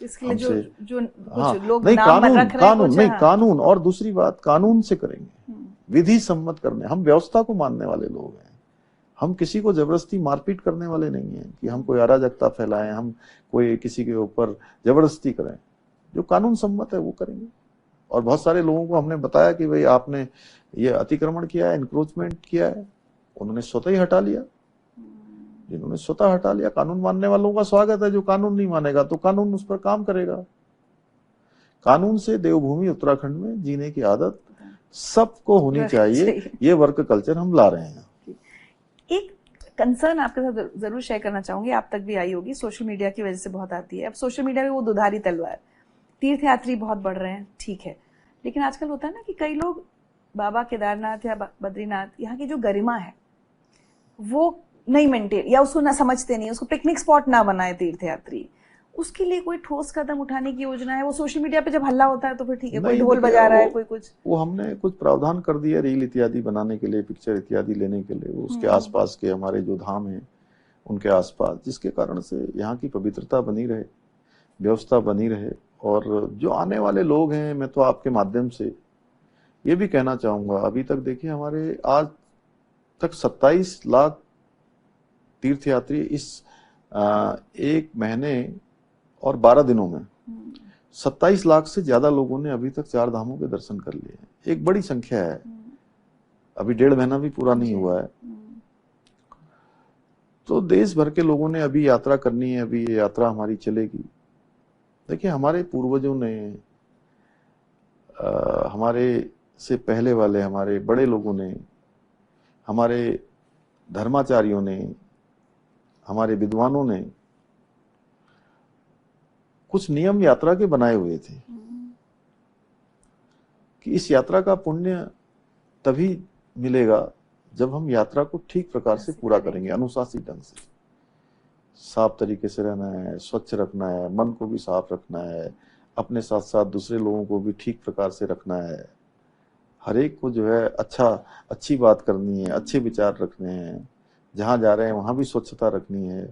S1: इसके लिए जो
S5: हाँ,
S1: लोग
S5: नहीं,
S1: नाम रख रहे हैं,
S5: कानून नहीं, कानून, और दूसरी बात कानून से करेंगे, विधि सम्मत करने। हम व्यवस्था को मानने वाले लोग हैं, हम किसी को जबरदस्ती मारपीट करने वाले नहीं हैं कि हम कोई अराजकता फैलाएं, हम कोई किसी के ऊपर जबरदस्ती करें। जो कानून सम्मत है वो करेंगे। और बहुत सारे लोगों को हमने बताया कि भाई आपने ये अतिक्रमण किया है, इंक्रोचमेंट किया है, उन्होंने स्वतः ही हटा लिया। जिन्होंने स्वतः हटा लिया, कानून मानने वालों का स्वागत है। जो कानून नहीं मानेगा तो कानून उस पर काम करेगा। कानून से देवभूमि उत्तराखंड में जीने की आदत सबको होनी चाहिए। ये वर्क कल्चर हम ला रहे हैं।
S1: एक कंसर्न आपके साथ जरूर शेयर करना चाहूंगी, आप तक भी आई होगी, सोशल मीडिया की वजह से बहुत आती है। अब सोशल मीडिया में वो दुधारी तलवार, तीर्थयात्री बहुत बढ़ रहे हैं, ठीक है, लेकिन आजकल होता है ना कि कई लोग बाबा केदारनाथ या बद्रीनाथ, यहाँ की जो गरिमा है वो नहीं मेंटेन, या उसको ना समझते नहीं, उसको पिकनिक स्पॉट ना बनाए तीर्थयात्री, उसके लिए कोई ठोस कदम उठाने की योजना है? वो सोशल मीडिया पे जब हल्ला होता है तो फिर ठीक है, कोई ढोल बजा रहा है, कोई कुछ, वो
S5: हमने कुछ प्रावधान कर दिया रील इत्यादि बनाने के लिए, पिक्चर इत्यादि लेने के लिए, उसके आसपास के हमारे जो धाम हैं उनके आसपास, जिसके कारण से यहाँ की पवित्रता बनी रहे, व्यवस्था बनी रहे। और जो आने वाले लोग हैं, मैं तो आपके माध्यम से ये भी कहना चाहूंगा, अभी तक देखिए हमारे आज तक 27 लाख तीर्थयात्री इस 1 महीने और 12 दिनों में 27 लाख से ज्यादा लोगों ने अभी तक 4 धामों के दर्शन कर लिए हैं। एक बड़ी संख्या है। अभी 1.5 महीना भी पूरा नहीं हुआ है। तो देश भर के लोगों ने अभी यात्रा करनी है, अभी ये यात्रा हमारी चलेगी। देखिए हमारे पूर्वजों ने, हमारे से पहले वाले हमारे बड़े लोगों ने, हमारे धर्माचार्यों ने, हमारे विद्वानों ने कुछ नियम यात्रा के बनाए हुए थे कि इस यात्रा का पुण्य तभी मिलेगा जब हम यात्रा को ठीक प्रकार से पूरा करेंगे, अनुशासित ढंग से। साफ तरीके से रहना है, स्वच्छ रखना है, मन को भी साफ रखना है, अपने साथ साथ दूसरे लोगों को भी ठीक प्रकार से रखना है। हर एक को जो है अच्छी बात करनी है, अच्छे विचार रखने हैं। जहां जा रहे हैं वहां भी स्वच्छता रखनी है।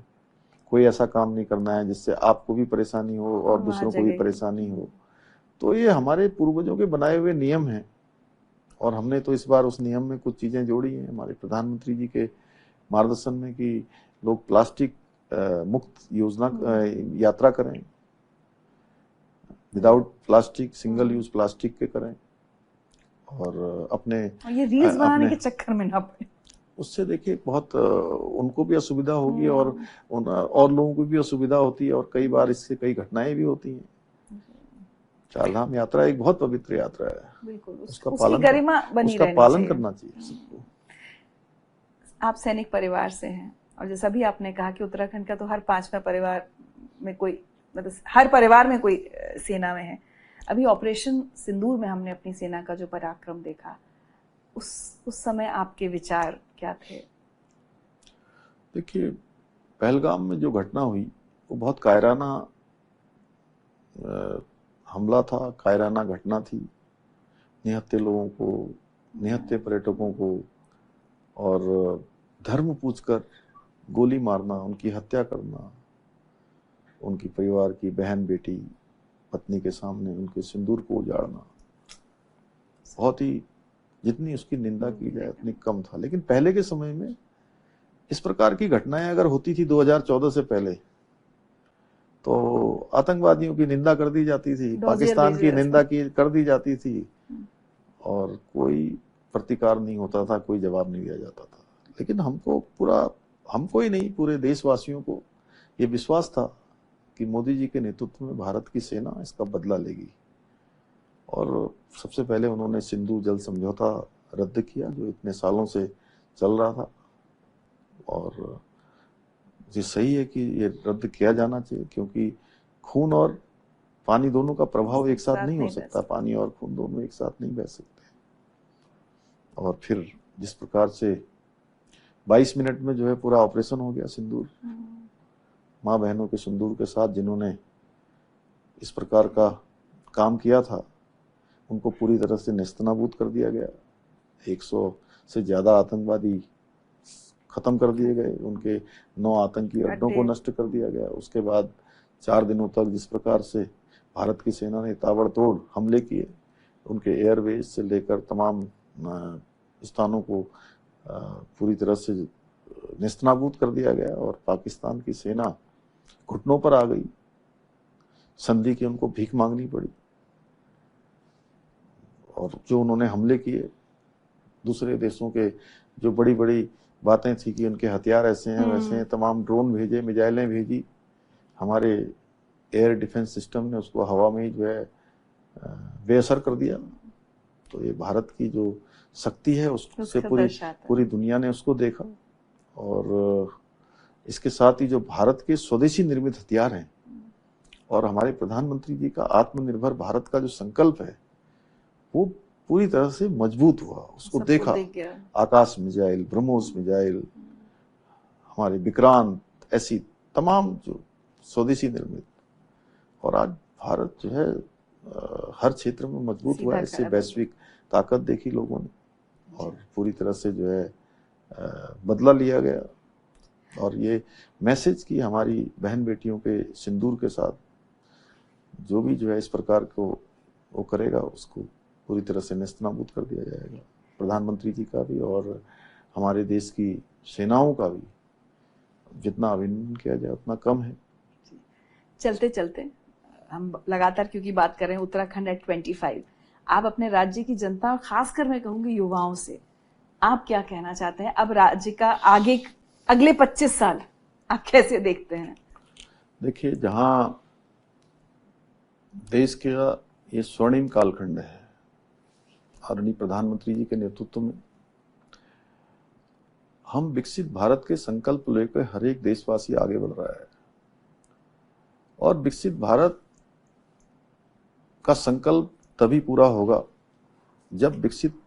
S5: कोई ऐसा काम नहीं करना है जिससे आपको भी परेशानी हो और
S1: वहाँ
S5: दूसरों को भी
S1: जगह-
S5: परेशानी हो। तो ये हमारे पूर्वजों के बनाए हुए नियम हैं और हमने तो इस बार उस नियम में कुछ चीजें जोड़ी हैं हमारे प्रधानमंत्री जी के मार्गदर्शन में कि लोग प्लास्टिक मुक्त योजना यात्रा करें, without plastic, single use plastic के करें और अपने
S1: और ये रील्स बनाने
S5: अपने-
S1: के चक्कर में ना पड़े।
S5: उससे देखिए बहुत उनको भी असुविधा होगी और और लोगों को भी असुविधा होती है और कई बार इससे कई घटनाएं भी होती हैं। चारधाम यात्रा एक बहुत पवित्र यात्रा है,
S1: बिल्कुल
S5: उसका
S1: उसकी
S5: पालन
S1: गरिमा बनी
S5: उसका
S1: रहनी
S5: पालन
S1: चाहिए।
S5: करना चाहिए सबको।
S1: आप सैनिक परिवार से हैं और जैसा भी आपने कहा कि उत्तराखंड का तो हर 5वां परिवार में कोई, मतलब हर परिवार में कोई सेना में है। अभी ऑपरेशन सिंदूर में हमने अपनी सेना का जो पराक्रम देखा, उस समय आपके विचार क्या थे?
S5: देखिए, पहलगाम में जो घटना हुई वो बहुत कायराना हमला था, कायराना घटना थी। निहत्थे लोगों को, निहत्थे पर्यटकों को और धर्म पूछकर गोली मारना, उनकी हत्या करना, उनकी परिवार की बहन, बेटी, पत्नी के सामने उनके सिंदूर को उजाड़ना, बहुत ही, जितनी उसकी निंदा की जाए उतनी कम था। लेकिन पहले के समय में इस प्रकार की घटनाएं अगर होती थी 2014 से पहले, तो आतंकवादियों की निंदा कर दी जाती थी, पाकिस्तान की निंदा कर दी जाती थी और कोई प्रतिकार नहीं होता था, कोई जवाब नहीं दिया जाता था। लेकिन हमको ही नहीं, पूरे देशवासियों को ये विश्वास था कि मोदी जी के नेतृत्व में भारत की सेना इसका बदला लेगी और सबसे पहले उन्होंने सिंधु जल समझौता रद्द किया जो इतने सालों से चल रहा था और ये सही है कि ये रद्द किया जाना चाहिए क्योंकि खून और पानी दोनों का प्रभाव एक साथ नहीं हो सकता, पानी और खून दोनों एक साथ नहीं बह सकते। और फिर जिस प्रकार से 22 मिनट में जो है पूरा ऑपरेशन हो गया सिंदूर, माँ बहनों के सिंदूर के साथ जिन्होंने इस प्रकार का काम किया था उनको पूरी तरह से नेस्तनाबूद कर दिया गया। 100 से ज्यादा आतंकवादी खत्म कर दिए गए, उनके 9 आतंकी अड्डों को नष्ट कर दिया गया। उसके बाद 4 दिनों तक जिस प्रकार से भारत की सेना ने ताबड़तोड़ हमले किए, उनके एयरवेज से लेकर तमाम स्थानों को पूरी तरह से नेस्तनाबूद कर दिया गया और पाकिस्तान की सेना घुटनों पर आ गई। संधि की उनको भीख मांगनी पड़ी और जो उन्होंने हमले किए दूसरे देशों के, जो बड़ी बड़ी बातें थी कि उनके हथियार ऐसे हैं वैसे हैं, तमाम ड्रोन भेजे, मिसाइलें भेजी, हमारे एयर डिफेंस सिस्टम ने उसको हवा में ही जो है बेअसर कर दिया। तो ये भारत की जो शक्ति है उससे पूरी दुनिया ने उसको देखा। और इसके साथ ही जो भारत के स्वदेशी निर्मित हथियार हैं और हमारे प्रधानमंत्री जी का आत्मनिर्भर भारत का जो संकल्प है वो पूरी तरह से मजबूत हुआ, उसको देखा। आकाश मिसाइल, ब्रह्मोस मिसाइल, हमारे विक्रांत, ऐसी तमाम जो स्वदेशी निर्मित, और आज भारत जो है हर क्षेत्र में मजबूत हुआ है। इससे वैश्विक ताकत देखी लोगों ने और पूरी तरह से जो है बदला लिया गया। और ये मैसेज की हमारी बहन बेटियों के सिंदूर के साथ जो भी जो है इस प्रकार को वो करेगा उसको पूरी तरह से नेस्तनाबूद कर दिया जाएगा। प्रधानमंत्री जी का भी और हमारे देश की सेनाओं का भी जितना अभिनंदन किया जाए उतना कम है।
S1: चलते चलते हम लगातार क्योंकि बात कर रहे हैं उत्तराखंड एट 25, आप अपने राज्य की जनता और खासकर मैं कहूंगी युवाओं से आप क्या कहना चाहते हैं? अब राज्य का अगले 25 साल आप कैसे देखते हैं?
S5: देखिए, जहां देश का ये स्वर्णिम कालखंड है आदरणीय प्रधानमंत्री जी के नेतृत्व में, हम विकसित भारत के संकल्प लेकर हर एक देशवासी आगे बढ़ रहा है और विकसित भारत का संकल्प तभी पूरा होगा जब विकसित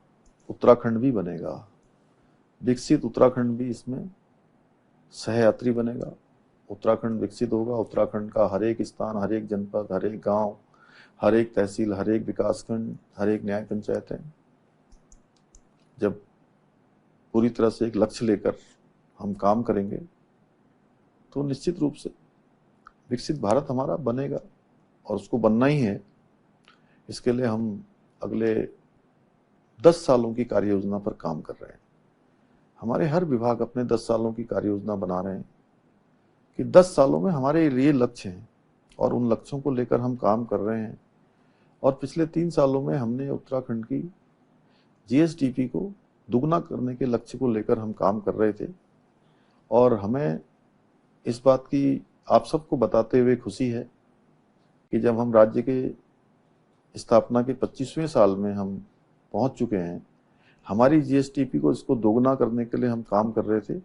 S5: उत्तराखंड भी बनेगा। विकसित उत्तराखंड भी इसमें सहयात्री बनेगा। उत्तराखंड विकसित होगा, उत्तराखंड का हर एक स्थान, हर एक जनपद, हर एक गांव, हर एक तहसील, हर एक विकासखंड, हर एक न्याय पंचायतें जब पूरी तरह से एक लक्ष्य लेकर हम काम करेंगे तो निश्चित रूप से विकसित भारत हमारा बनेगा और उसको बनना ही है। इसके लिए हम अगले 10 सालों की कार्य योजना पर काम कर रहे हैं। हमारे हर विभाग अपने 10 सालों की कार्य योजना बना रहे हैं कि 10 सालों में हमारे ये लक्ष्य हैं और उन लक्ष्यों को लेकर हम काम कर रहे हैं। और पिछले 3 सालों में हमने उत्तराखंड की जीएसडीपी को दुगना करने के लक्ष्य को लेकर हम काम कर रहे थे। और हमें इस बात की आप सबको बताते हुए खुशी है कि जब हम राज्य के स्थापना के 25वें साल में हम पहुंच चुके हैं, हमारी जीएसडीपी को इसको दोगुना करने के लिए हम काम कर रहे थे,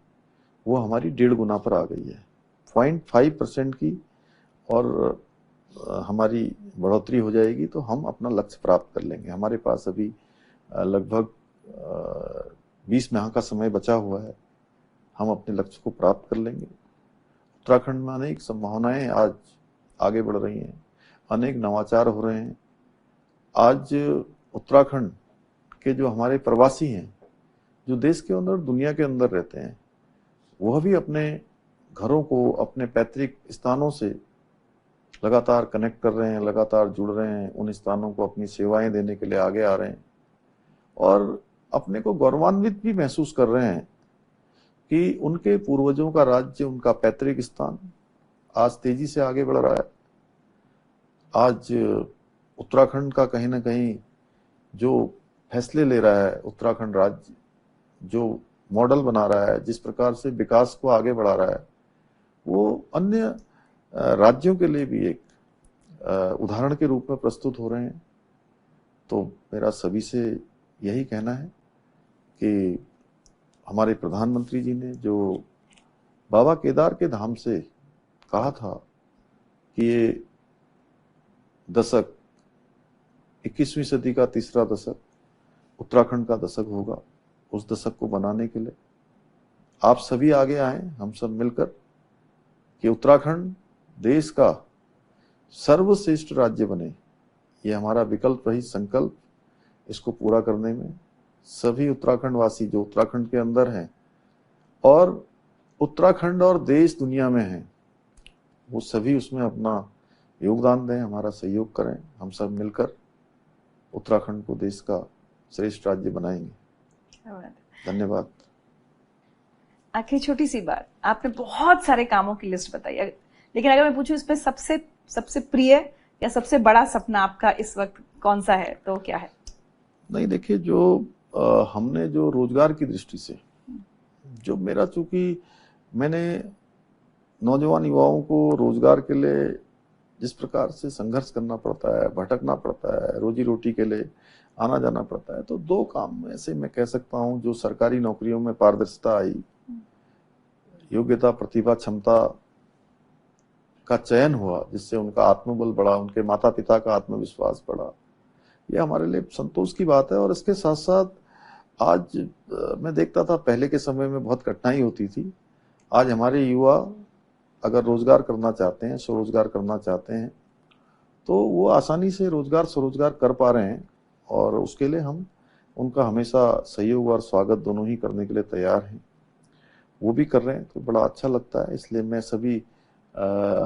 S5: वो हमारी 1.5 गुना पर आ गई है। 0.5% की और हमारी बढ़ोतरी हो जाएगी तो हम अपना लक्ष्य प्राप्त कर लेंगे। हमारे पास अभी लगभग 20 माह का समय बचा हुआ है, हम अपने लक्ष्य को प्राप्त कर लेंगे। उत्तराखंड में अनेक संभावनाएं आज आगे बढ़ रही हैं, अनेक नवाचार हो रहे हैं। आज उत्तराखंड के जो हमारे प्रवासी हैं, जो देश के अंदर दुनिया के अंदर रहते हैं, वह भी अपने घरों को, अपने पैतृक स्थानों से लगातार कनेक्ट कर रहे हैं, लगातार जुड़ रहे हैं, उन स्थानों को अपनी सेवाएं देने के लिए आगे आ रहे हैं और अपने को गौरवान्वित भी महसूस कर रहे हैं कि उनके पूर्वजों का राज्य, उनका पैतृक स्थान आज तेजी से आगे बढ़ रहा है। आज उत्तराखंड का कहीं ना कहीं जो फैसले ले रहा है, उत्तराखंड राज्य जो मॉडल बना रहा है, जिस प्रकार से विकास को आगे बढ़ा रहा है, वो अन्य राज्यों के लिए भी एक उदाहरण के रूप में प्रस्तुत हो रहे हैं। तो मेरा सभी से यही कहना है कि हमारे प्रधानमंत्री जी ने जो बाबा केदार के धाम से कहा था कि ये दशक 21वीं सदी का तीसरा दशक उत्तराखंड का दशक होगा, उस दशक को बनाने के लिए आप सभी आगे आए, हम सब मिलकर, कि उत्तराखंड देश का सर्वश्रेष्ठ राज्य बने। ये हमारा विकल्प रहित संकल्प, इसको पूरा करने में सभी उत्तराखंड वासी जो उत्तराखंड के अंदर हैं और उत्तराखंड और देश दुनिया में हैं, वो सभी उसमें अपना योगदान दें, हमारा सहयोग करें। हम सब मिलकर उत्तराखंड को देश का श्रेष्ठ राज्य बनाएंगे। धन्यवाद।
S1: आखिर छोटी सी बात, आपने बहुत सारे कामों की लिस्ट बताई, लेकिन अगर मैं पूछूं इसमें सबसे प्रिय या सबसे बड़ा सपना आपका इस वक्त कौन सा है, तो क्या है?
S5: नहीं, देखिए, जो हमने जो रोजगार की दृष्टि से जो मेरा, चूंकि मैंने नौजवान युवाओं को रोजगार के लिए जिस प्रकार से संघर्ष करना पड़ता है, भटकना पड़ता है, रोजी रोटी के लिए आना जाना पड़ता है, तो 2 काम ऐसे मैं कह सकता हूं जो सरकारी नौकरियों में पारदर्शिता आई, योग्यता, प्रतिभा, क्षमता का चयन हुआ, जिससे उनका आत्मबल बढ़ा, उनके माता पिता का आत्मविश्वास बढ़ा। ये हमारे लिए संतोष की बात है। और इसके साथ साथ आज मैं देखता था पहले के समय में बहुत कठिनाई होती थी। आज हमारे युवा अगर रोजगार करना चाहते हैं, स्वरोजगार करना चाहते हैं, तो वो आसानी से रोजगार स्वरोजगार कर पा रहे हैं और उसके लिए हम उनका हमेशा सहयोग और स्वागत दोनों ही करने के लिए तैयार हैं। वो भी कर रहे हैं तो बड़ा अच्छा लगता है। इसलिए मैं सभी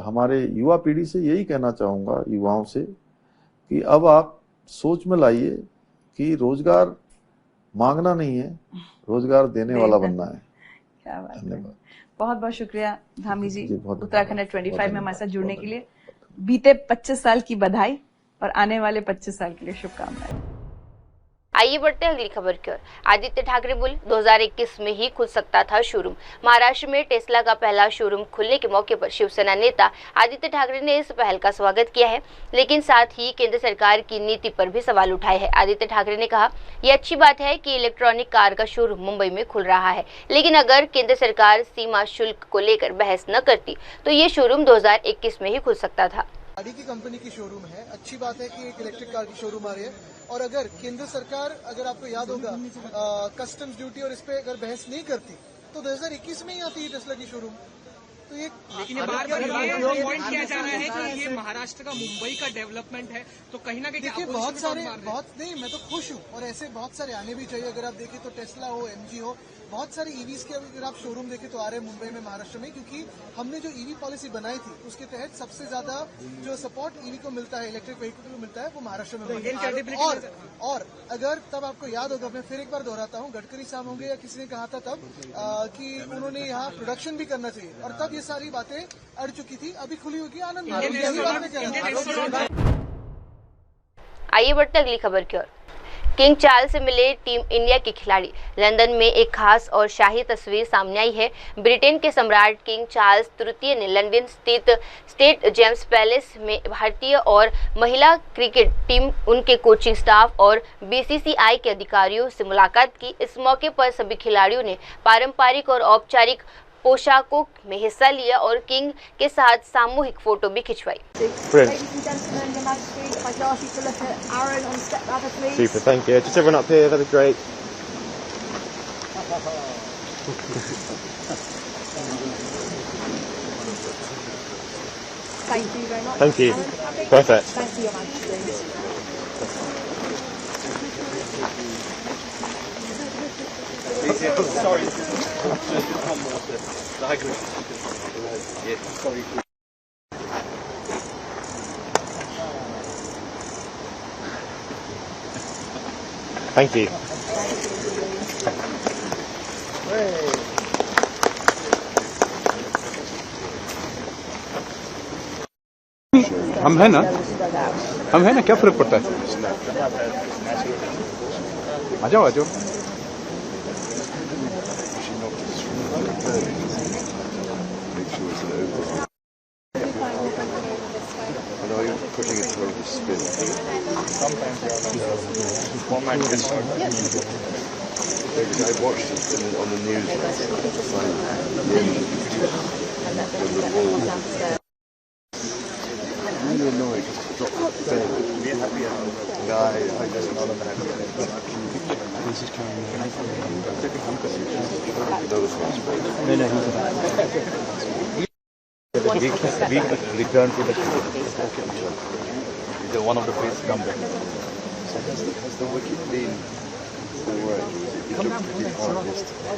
S5: हमारे युवा पीढ़ी से यही कहना चाहूँगा, युवाओं से, कि अब आप सोच में लाइए कि रोजगार मांगना नहीं है, रोजगार देने वाला बनना है।
S1: क्या बात है।
S5: धन्यवाद।
S1: बहुत बहुत शुक्रिया धामी जी,
S5: बहुत
S1: उत्तराखंड 25 में हमारे साथ जुड़ने के लिए। बीते 25 साल की बधाई और आने वाले 25 साल के लिए शुभकामनाएं।
S2: आइए बढ़ते हैं अगली खबर की ओर। आदित्य ठाकरे बोले 2021 में ही खुल सकता था शोरूम। महाराष्ट्र में टेस्ला का पहला शोरूम खुलने के मौके पर शिवसेना नेता आदित्य ठाकरे ने इस पहल का स्वागत किया है, लेकिन साथ ही केंद्र सरकार की नीति पर भी सवाल उठाए हैं। आदित्य ठाकरे ने कहा, यह अच्छी बात है कि इलेक्ट्रॉनिक कार का शोरूम मुंबई में खुल रहा है, लेकिन अगर केंद्र सरकार सीमा शुल्क को लेकर बहस न करती तो ये शोरूम 2021 में ही खुल सकता था।
S6: गाड़ी की कंपनी की शोरूम है, अच्छी बात है कि एक इलेक्ट्रिक कार की शोरूम आ रही है। और अगर केंद्र सरकार, अगर आपको याद होगा, कस्टम्स ड्यूटी और इस पे अगर बहस नहीं करती तो 2021 में ही आती है टेस्ला की शोरूम। तो ये
S7: लेकिन ये बार बार ये पॉइंट किया जा रहा है कि ये महाराष्ट्र का मुंबई का डेवलपमेंट है, तो कहीं ना कहीं
S6: देखिए बहुत नहीं, मैं तो खुश हूँ और ऐसे बहुत सारे आने भी चाहिए। अगर आप देखें तो टेस्ला हो, एमजी हो, बहुत सारे ईवीज के अगर आप शोरूम देखें तो आ रहे हैं मुंबई में, महाराष्ट्र में, क्योंकि हमने जो ईवी पॉलिसी बनाई थी उसके तहत सबसे ज्यादा जो सपोर्ट ईवी को मिलता है, इलेक्ट्रिक व्हीकल को मिलता है, वो महाराष्ट्र में मिलता है। और अगर तब आपको याद होगा, मैं फिर एक बार दोहराता हूँ, गडकरी साहब होंगे या किसी ने कहा था तब कि उन्होंने यहाँ प्रोडक्शन भी करना चाहिए, और तब ये सारी बातें अड़ चुकी थी। अभी खुली होगी, आनंद।
S2: आइए बढ़ते अगली खबर की ओर। किंग चार्ल्स से मिले टीम इंडिया के खिलाड़ी। लंदन में एक खास और शाही तस्वीर सामने आई है। ब्रिटेन के सम्राट किंग चार्ल्स तृतीय ने लंदन स्थित सेंट जेम्स पैलेस में भारतीय और महिला क्रिकेट टीम, उनके कोचिंग स्टाफ और बीसीसीआई के अधिकारियों से मुलाकात की। इस मौके पर सभी खिलाड़ियों ने पारंपरिक और औपचारिक पोशाकों में हिस्सा लिया और किंग के साथ सामूहिक फोटो भी खिंचवाई।
S8: Super, thank you. Just everyone up here, that'd be great.
S9: Thank you very much.
S8: Thank you. Perfect.
S9: Thank you, Your Majesty.
S10: Sorry, just one more. Sorry.
S8: Thank you.
S11: हम है ना, क्या फर्क पड़ता है? आ जाओ।
S10: Pushing it towards the spin. Sometimes one man gets I watched it on the news. Really annoyed because it dropped the bed. I just not This is we return to the He's one of the first come back. So has the wicket been alright? He looked pretty hard yesterday.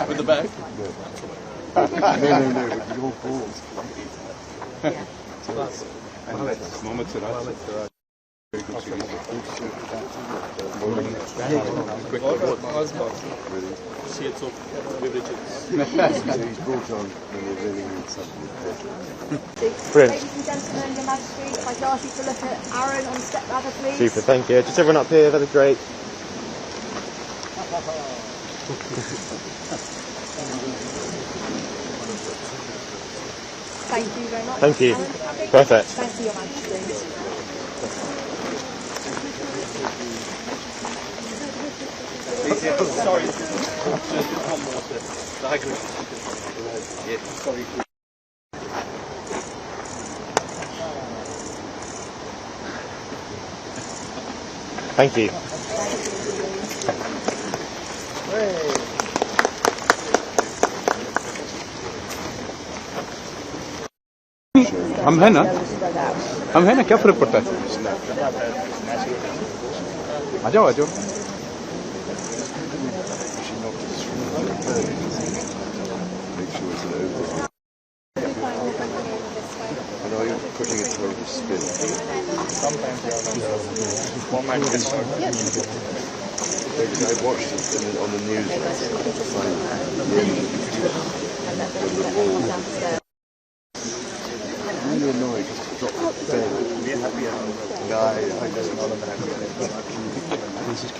S10: With the back? No, with your balls.
S11: Mohamed Siraj. Very good series.
S10: He's brought on when they really need something.
S8: Brilliant.
S9: Ladies and gentlemen, Your Majesty, if I could ask you to look at Aaron on step ladder, please.
S8: Super, thank you. Just everyone up here, that'd be great.
S9: Thank you very much.
S8: Thank you.
S9: Aaron.
S8: Perfect.
S9: Thank you, Your Majesty.
S10: Sorry, just one more. Sorry.
S8: Thank you.
S11: हम है ना, क्या फर्क पड़ता है? आ जाओ।
S10: Pushing it towards the spin. Sometimes one man gets I watched it on the news. Really annoyed because it dropped the bed. I just not This is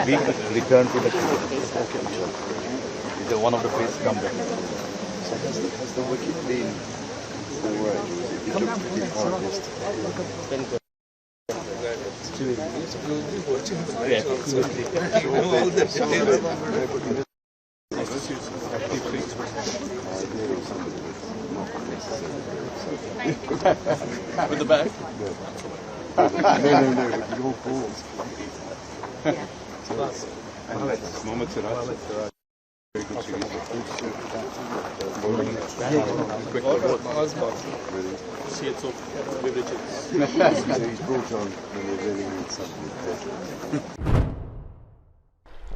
S10: we return to the He's one of the first come back. So has the wicket been alright? He looked pretty hard yesterday.
S11: With the bag?
S10: No, with your balls.
S11: Mohammed Siraj. Very good series. See it so beverages.
S10: He's brought on when they really need something.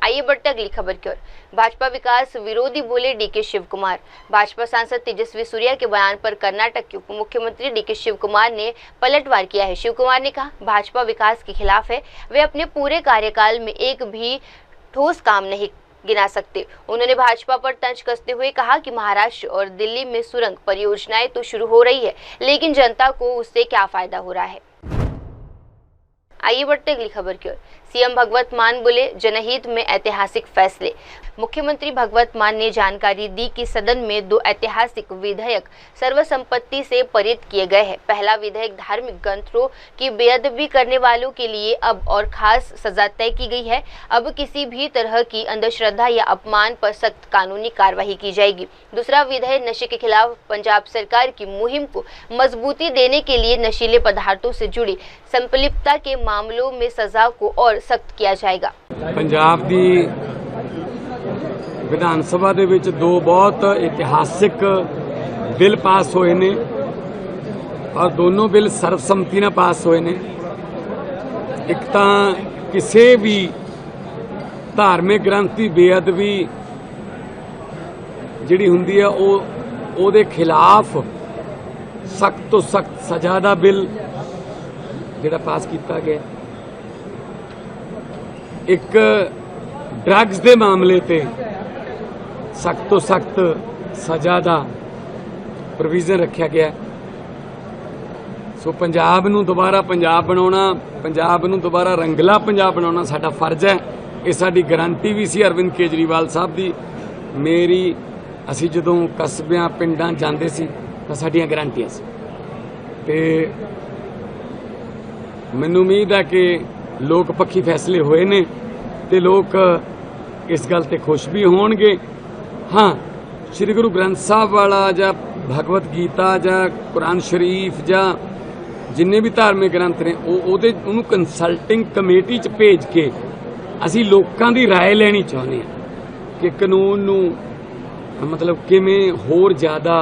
S2: आइए बढ़ते अगली खबर की ओर। भाजपा विकास विरोधी बोले DK Shiv Kumar. Bhajpa सांसद तेजस्वी सूर्या के बयान पर कर्नाटक के उप मुख्यमंत्री डीके शिव कुमार ने पलटवार किया है। शिव कुमार ने कहा, भाजपा विकास के खिलाफ है। वे अपने पूरे कार्यकाल में एक भी ठोस काम नहीं गिना सकते। उन्होंने भाजपा पर तंज कसते हुए कहा कि महाराष्ट्र और दिल्ली में सुरंग परियोजनाएं तो शुरू हो रही है, लेकिन जनता को उससे क्या फायदा हो रहा है। आइए बढ़ते अगली खबर की ओर। सीएम भगवत मान बोले, जनहित में ऐतिहासिक फैसले। मुख्यमंत्री भगवत मान ने जानकारी दी कि सदन में 2 ऐतिहासिक विधेयक सर्वसम्मति से पारित किए गए हैं। पहला विधेयक धार्मिक ग्रंथों की बेअदबी करने वालों के लिए अब और खास सजा तय की गई है। अब किसी भी तरह की अंधश्रद्धा या अपमान पर सख्त कानूनी कार्रवाई की जाएगी। दूसरा विधेयक नशे के खिलाफ पंजाब सरकार की मुहिम को मजबूती देने के लिए नशीले पदार्थों से जुड़ी संलिप्तता के मामलों में सजा को और सख्त किया जाएगा।
S12: पंजाब दी विधान सभा दे विच 2 बहुत इतिहासिक बिल पास होए ने और दोनों बिल सर्वसम्मति नाल पास होए ने। एक तां किसी भी धार्मिक ग्रंथ दी बेअदबी जिहड़ी हुंदी है ਉਹਦੇ खिलाफ सख्त तो सख्त सजा दा बिल जिहड़ा पास किया गया। एक ड्रग्स दे मामले ते सख्त तो सख्त सजा दा प्रोविजन रखा गया। सो पंजाब नूं दोबारा पंजाब बनाउणा, पंजाब नूं दोबारा रंगला पंजाब बनाउणा साडा फर्ज है। ये साडी गारंटी भी सी अरविंद केजरीवाल साहब दी। मेरी असीं जदों कस्बियां पिंडां जांदे सी तां साडीआं गारंटियां सी ते मैनूं उम्मीद है कि लोक पक्षी फैसले होए ने ते लोग इस गल ते खुश भी होणगे। हाँ, श्री गुरु ग्रंथ साहब वाला जां भगवत गीता जां कुरान शरीफ जां जिन्ने भी धार्मिक ग्रंथ ने ਉਹਨੂੰ कंसल्टिंग कमेटी च भेज के असीं लोकां दी राय लेनी चाहुंदे हां कि कानून नूं मतलब किवें होर ज़्यादा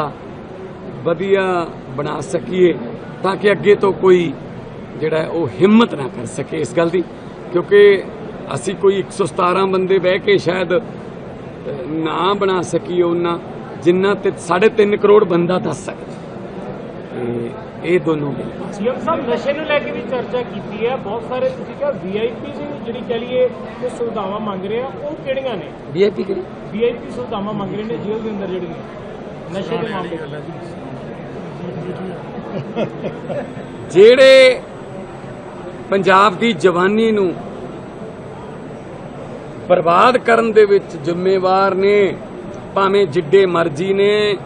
S12: वधिया बना सकीए ताकि अगे तो कोई जिहड़ा वो हिम्मत ना कर सके इस गल दी। क्योंकि असी कोई 117 बंदे बह के शायद ना बना सकीए उन्ना जिन्ना ते 3.5 करोड़ बंदा दस सकदा। ये दोनों बिल
S13: सीएम साहब नशे ਨੂੰ ਲੈ ਕੇ ਵੀ ਚਰਚਾ ਕੀਤੀ ਹੈ। ਬਹੁਤ ਸਾਰੇ ਤੁਸੀਂ ਕਿਹਾ ਵੀਆਈਪੀ ਜਿਹੜੀ ਕਹ ਲਈਏ ਤੇ ਸੁਵਿਧਾਵਾਂ ਮੰਗ ਰਹੇ ਆ, ਉਹ ਕਿਹੜੀਆਂ ਨੇ? ਵੀਆਈਪੀ ਸੁਵਿਧਾਵਾਂ ਮੰਗ ਰਹੇ ਨੇ ਜੇਲ੍ਹ ਦੇ ਅੰਦਰ ਜਿਹੜੀਆਂ ਨਸ਼ੇ ਦੇ ਮਾਮਲੇ
S12: ਜਿਹੜੇ ਪੰਜਾਬ ਦੀ ਜਵਾਨੀ ਨੂੰ ਬਰਬਾਦ ਕਰਨ ਦੇ ਵਿੱਚ ਜ਼ਿੰਮੇਵਾਰ ਨੇ, ਭਾਵੇਂ ਜਿੱਡੇ ਮਰਜ਼ੀ ਨੇ,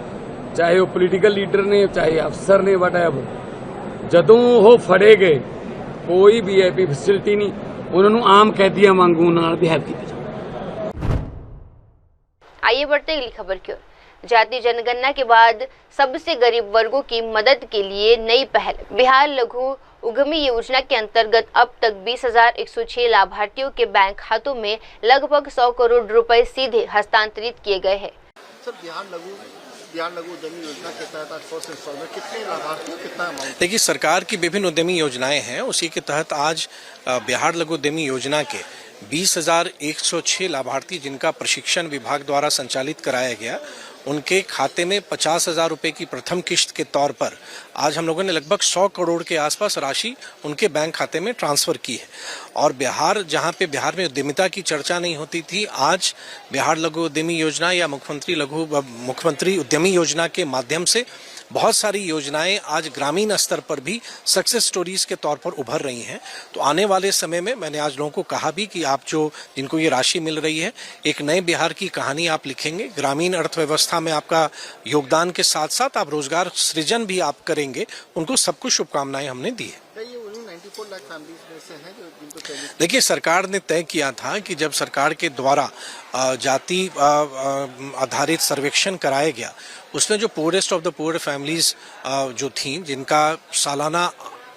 S12: ਚਾਹੇ ਉਹ ਪੋਲੀਟੀਕਲ ਲੀਡਰ ਨੇ ਚਾਹੇ ਅਫਸਰ ਨੇ, ਵਟਐਵਰ, ਜਦੋਂ ਉਹ ਫੜੇ ਗਏ ਕੋਈ ਵੀਆਈਪੀ ਫੈਸਿਲਿਟੀ ਨਹੀਂ, ਉਹਨਾਂ ਨੂੰ ਆਮ ਕੈਦੀਆਂ ਵਾਂਗੂ ਉਹਨਾਂ ਨਾਲ ਬਿਹੇਵ ਕੀਤਾ ਜਾਂਦਾ।
S2: आइए बढ़ते अगली खबर की ओर। जातीय जनगणना के बाद सबसे गरीब वर्गों की मदद के लिए नई पहल। बिहार लघु उद्यमी योजना के अंतर्गत अब तक 20,106 लाभार्थियों के बैंक खातों में लगभग 100 करोड़ रुपए सीधे हस्तांतरित किए गए हैं।
S6: सर, बिहार लघु उद्यमी योजना के तहत आज फर्स्ट इंस्टॉलमेंट कितने लाभार्थियों कितना अमाउंट?
S14: देखिए, सरकार की विभिन्न उद्यमी योजनाएं हैं, उसी के तहत आज बिहार लघु उद्यमी योजना के 20,106 लाभार्थी जिनका प्रशिक्षण विभाग द्वारा संचालित कराया गया, उनके खाते में 50,000 रुपए की प्रथम किश्त के तौर पर आज हम लोगों ने लगभग 100 करोड़ के आसपास राशि उनके बैंक खाते में ट्रांसफर की है। और बिहार, जहां पे बिहार में उद्यमिता की चर्चा नहीं होती थी, आज बिहार लघु उद्यमी योजना या मुख्यमंत्री उद्यमी योजना के माध्यम से बहुत सारी योजनाएं आज ग्रामीण स्तर पर भी सक्सेस स्टोरीज के तौर पर उभर रही हैं। तो आने वाले समय में मैंने आज लोगों को कहा भी कि आप जिनको ये राशि मिल रही है, एक नए बिहार की कहानी आप लिखेंगे, ग्रामीण अर्थव्यवस्था में आपका योगदान के साथ साथ आप रोजगार सृजन भी आप करेंगे। उनको सब कुछ शुभकामनाएं हमने दी है।
S6: 94
S10: लाख फैमिलीज में से हैं जो जिनको पहले।
S14: देखिए, सरकार ने तय किया था कि जब सरकार के द्वारा जाति आधारित सर्वेक्षण कराया गया, उसमें जो poorest of the poor families जो थी, जिनका सालाना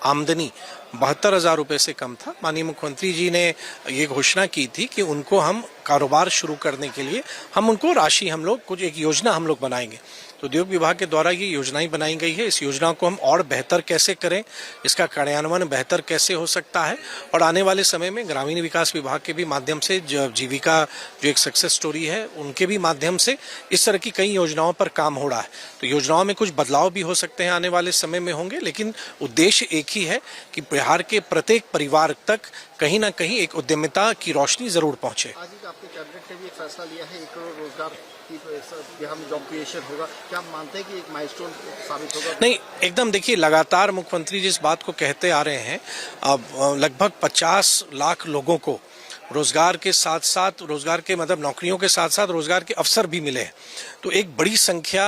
S14: आमदनी 72,000 रुपये से कम था, माननीय मुख्यमंत्री जी ने ये घोषणा की थी कि उनको हम कारोबार शुरू करने के लिए हम उनको राशि, हम लोग कुछ एक योजना हम लोग बनाएंगे। तो उद्योग विभाग के द्वारा ये योजनाएं बनाई गई है। इस योजना को हम और बेहतर कैसे करें, इसका कार्यान्वयन बेहतर कैसे हो सकता है, और आने वाले समय में ग्रामीण विकास विभाग के भी माध्यम से जीविका जो एक सक्सेस स्टोरी है, उनके भी माध्यम से इस तरह की कई योजनाओं पर काम हो रहा है। तो योजनाओं में कुछ बदलाव भी हो सकते हैं, आने वाले समय में होंगे, लेकिन उद्देश्य एक ही है कि बिहार के प्रत्येक परिवार तक कहीं ना कहीं एक उद्यमिता की रोशनी जरूर पहुंचे।
S10: आज ही आपके कैबिनेट ने भी एक फैसला लिया है 1 करोड़ रोजगार की बिहार में जॉब क्रिएशन होगा, क्या आप मानते हैं कि एक माइलस्टोन साबित होगा?
S14: नहीं, एकदम देखिए, लगातार मुख्यमंत्री जी इस बात को कहते आ रहे हैं। अब लगभग 50 लाख लोगों को रोजगार के साथ साथ, रोजगार के मतलब नौकरियों के साथ साथ रोजगार के अवसर भी मिले हैं। तो एक बड़ी संख्या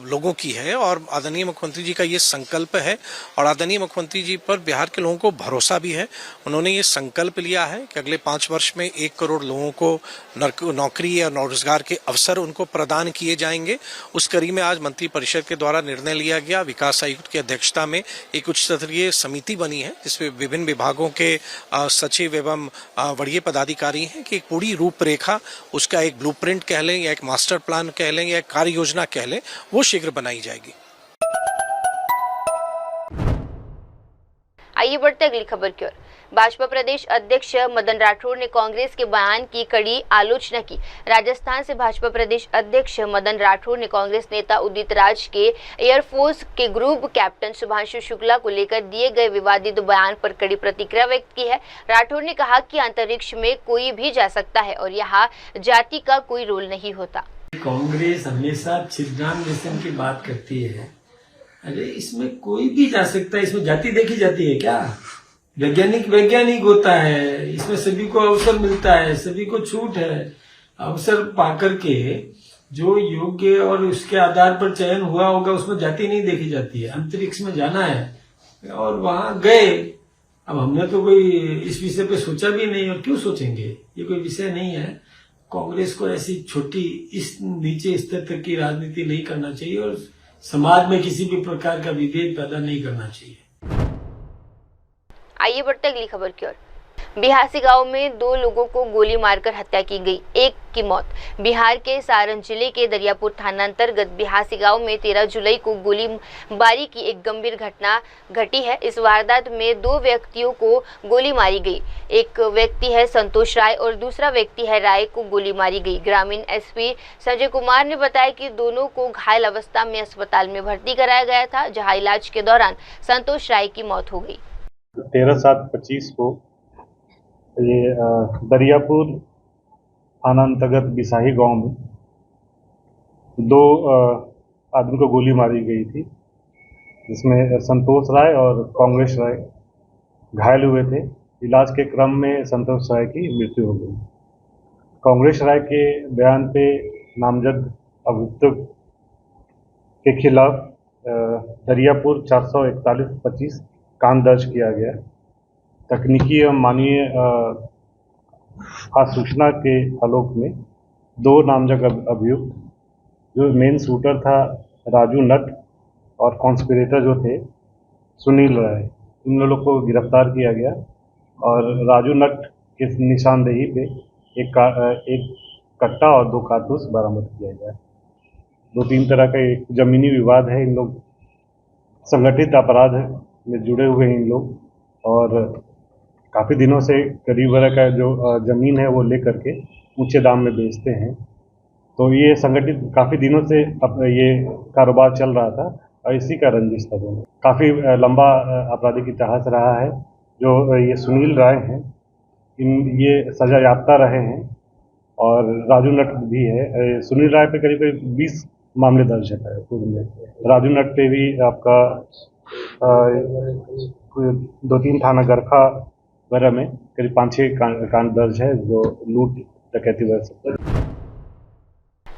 S14: लोगों की है और आदरणीय मुख्यमंत्री जी का ये संकल्प है, और आदरणीय मुख्यमंत्री जी पर बिहार के लोगों को भरोसा भी है। उन्होंने ये संकल्प लिया है कि अगले 5 वर्ष में 1 करोड़ लोगों को नौकरी या रोजगार के अवसर उनको प्रदान किए जाएंगे। उस कड़ी में आज मंत्रिपरिषद के द्वारा निर्णय लिया गया। विकास आयुक्त की अध्यक्षता में एक उच्च स्तरीय समिति बनी है, जिसमें विभिन्न विभागों के सचिव एवं वरीय पदाधिकारी हैं, कि एक पूरी रूपरेखा, उसका एक ब्लूप्रिंट कह लें या एक मास्टर प्लान कह लें या एक कार्य योजना कह लें, वो शीघ्र बनाई जाएगी।
S2: आइए बढ़ते अगली खबर की ओर। भाजपा प्रदेश अध्यक्ष मदन राठौर ने कांग्रेस के बयान की कड़ी आलोचना की। राजस्थान से भाजपा प्रदेश अध्यक्ष मदन राठौर ने कांग्रेस नेता उदित राज के एयरफोर्स के ग्रुप कैप्टन शुभांशु शुक्ला को लेकर दिए गए विवादित बयान पर कड़ी प्रतिक्रिया व्यक्त की है। राठौर ने कहा कि अंतरिक्ष में कोई भी जा सकता है और यहाँ जाति का कोई रोल नहीं होता।
S15: कांग्रेस हमेशा छिद्रान्वेषण की बात करती है। अरे इसमें कोई भी जा सकता है, इसमें जाति देखी जाती है क्या? वैज्ञानिक होता है, इसमें सभी को अवसर मिलता है, सभी को छूट है। अवसर पाकर के जो योग्य और उसके आधार पर चयन हुआ होगा, उसमें जाति नहीं देखी जाती है। अंतरिक्ष में जाना है और वहां गए। अब हमने तो कोई इस विषय पे सोचा भी नहीं, और क्यों सोचेंगे, ये कोई विषय नहीं है। कांग्रेस को ऐसी छोटी इस नीचे स्तर तक की राजनीति नहीं करना चाहिए और समाज में किसी भी प्रकार का विभेद पैदा नहीं करना चाहिए। आइए
S2: बढ़ते अगली खबर की ओर। बिहासी गांव में 2 लोगों को गोली मारकर हत्या की गई, एक की मौत। बिहार के सारण जिले के दरियापुर थाना अंतर्गत बिहासी गांव में 13 जुलाई को गोलीबारी की एक गंभीर घटना घटी है। इस वारदात में 2 व्यक्तियों को गोली मारी गई। एक व्यक्ति है संतोष राय और दूसरा व्यक्ति है राय को गोली मारी गई। ग्रामीण एसपी संजय कुमार ने बताया कि दोनों को घायल अवस्था में अस्पताल में भर्ती कराया गया था, जहाँ इलाज के दौरान संतोष राय की मौत हो गई।
S16: 13/7/25 को ये दरियापुर थाना अंतर्गत बिसाही गांव में 2 आदमी को गोली मारी गई थी, जिसमें संतोष राय और कांग्रेस राय घायल हुए थे। इलाज के क्रम में संतोष राय की मृत्यु हो गई। कांग्रेस राय के बयान पे नामजद अभियुक्त के खिलाफ दरियापुर 441/25 कांड दर्ज किया गया। तकनीकी एवं मानवीय सूचना के आलोक में 2 नामजद अभियुक्त, जो मेन शूटर था राजू नट और कॉन्स्पिरेटर जो थे सुनील राय, इन लोगों को गिरफ्तार किया गया और राजू नट की निशानदेही पे एक कट्टा और 2 कारतूस बरामद किया गया। 2-3 तरह का एक जमीनी विवाद है। इन लोग संगठित अपराध में जुड़े हुए हैं इन लोग, और काफ़ी दिनों से करीब का जो ज़मीन है वो लेकर के ऊंचे दाम में बेचते हैं। तो ये संगठित काफ़ी दिनों से ये कारोबार चल रहा था और इसी का रंजिश था दोनों। काफ़ी लंबा आपराधिक इतिहास रहा है। जो ये सुनील राय हैं, ये सजा याफ्ता रहे हैं और राजू नट भी है। सुनील राय पे करीब 20 मामले दर्ज है पूर्व में। राजू नट पे भी आपका 2-3 थाना गरखा वगैरह में करीब 5-6 कांड दर्ज है, जो लूट डकैती वगैरह।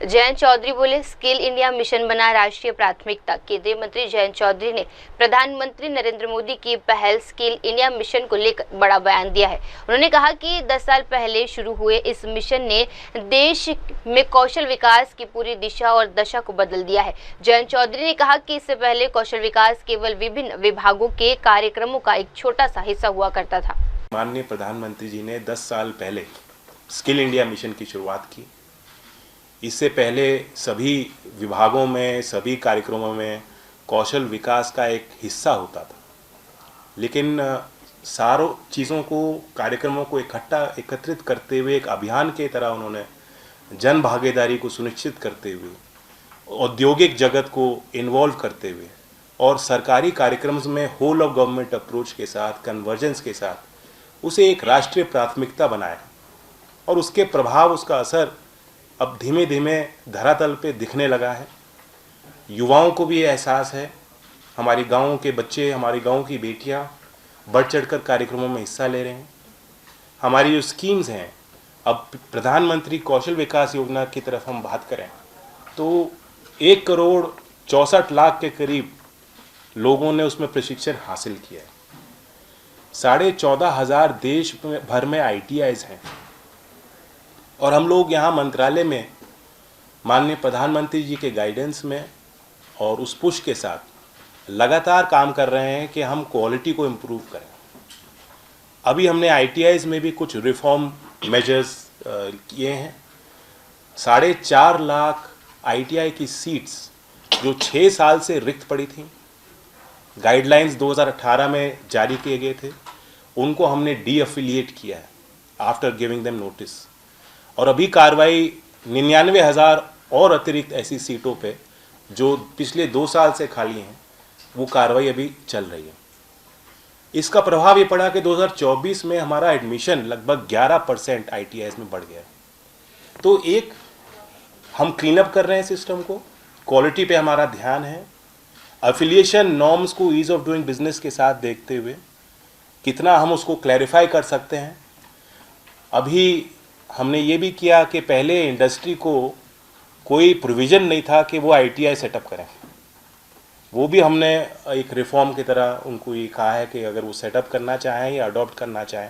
S2: जयंत चौधरी बोले, स्किल इंडिया मिशन बना राष्ट्रीय प्राथमिकता। केंद्रीय मंत्री जयंत चौधरी ने प्रधानमंत्री नरेंद्र मोदी की पहल स्किल इंडिया मिशन को लेकर बड़ा बयान दिया है। उन्होंने कहा कि 10 साल पहले शुरू हुए इस मिशन ने देश में कौशल विकास की पूरी दिशा और दशा को बदल दिया है। जयंत चौधरी ने कहा कि इससे पहले कौशल विकास केवल विभिन्न विभागों के कार्यक्रमों का एक छोटा सा हिस्सा हुआ करता था।
S17: माननीय प्रधानमंत्री जी ने 10 साल पहले स्किल इंडिया मिशन की शुरुआत की। इससे पहले सभी विभागों में, सभी कार्यक्रमों में कौशल विकास का एक हिस्सा होता था, लेकिन सारों चीज़ों को, कार्यक्रमों को एकत्रित करते हुए एक अभियान के तरह उन्होंने जन भागीदारी को सुनिश्चित करते हुए, औद्योगिक जगत को इन्वॉल्व करते हुए और सरकारी कार्यक्रम में होल ऑफ गवर्नमेंट अप्रोच के साथ, कन्वर्जेंस के साथ उसे एक राष्ट्रीय प्राथमिकता बनाया और उसके प्रभाव, उसका असर अब धीमे धीमे धरातल पे दिखने लगा है। युवाओं को भी ये एहसास है, हमारी गाँव के बच्चे, हमारी गाँव की बेटियाँ बढ़ चढ़कर कार्यक्रमों में हिस्सा ले रहे हैं। हमारी जो स्कीम्स हैं, अब प्रधानमंत्री कौशल विकास योजना की तरफ हम बात करें तो 1,64,00,000 के करीब लोगों ने उसमें प्रशिक्षण हासिल किया है। 14,500 देश भर में ITIs हैं और हम लोग यहाँ मंत्रालय में माननीय प्रधानमंत्री जी के गाइडेंस में और उस पुश के साथ लगातार काम कर रहे हैं कि हम क्वालिटी को इम्प्रूव करें। अभी हमने ITIs में भी कुछ रिफॉर्म मेजर्स किए हैं। 4.5 लाख ITI की सीट्स जो 6 साल से रिक्त पड़ी थी, गाइडलाइंस 2018 में जारी किए गए थे, उनको हमने डीअफिलिएट किया है आफ्टर गिविंग देम नोटिस। और अभी कार्रवाई 99,000 और अतिरिक्त ऐसी सीटों पे जो पिछले 2 साल से खाली हैं, वो कार्रवाई अभी चल रही है। इसका प्रभाव ये पड़ा कि 2024 में हमारा एडमिशन लगभग 11% ITIs में बढ़ गया। तो एक हम क्लीन अप कर रहे हैं सिस्टम को, क्वालिटी पे हमारा ध्यान है, एफिलिएशन नॉर्म्स को ईज ऑफ डूइंग बिजनेस के साथ देखते हुए कितना हम उसको क्लैरिफाई कर सकते हैं। अभी हमने ये भी किया कि पहले इंडस्ट्री को कोई प्रोविज़न नहीं था कि वो ITI सेटअप करें, वो भी हमने एक रिफॉर्म की तरह उनको ये कहा है कि अगर वो सेटअप करना चाहें या अडॉप्ट करना चाहें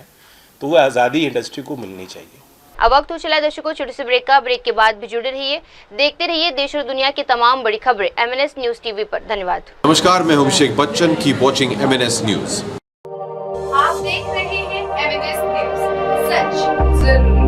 S17: तो वो आज़ादी इंडस्ट्री को मिलनी चाहिए।
S2: अब वक्त हो चला है दर्शकों छोटे से ब्रेक का। ब्रेक के बाद भी जुड़े रहिए, देखते रहिए देश और दुनिया की तमाम बड़ी खबरें MNS न्यूज टीवी पर। धन्यवाद।
S18: नमस्कार, मैं हूं Abhishek Bachchan. Keep watching MNS news.
S19: आप देख रहे हैं MNS न्यूज, सच जरूर।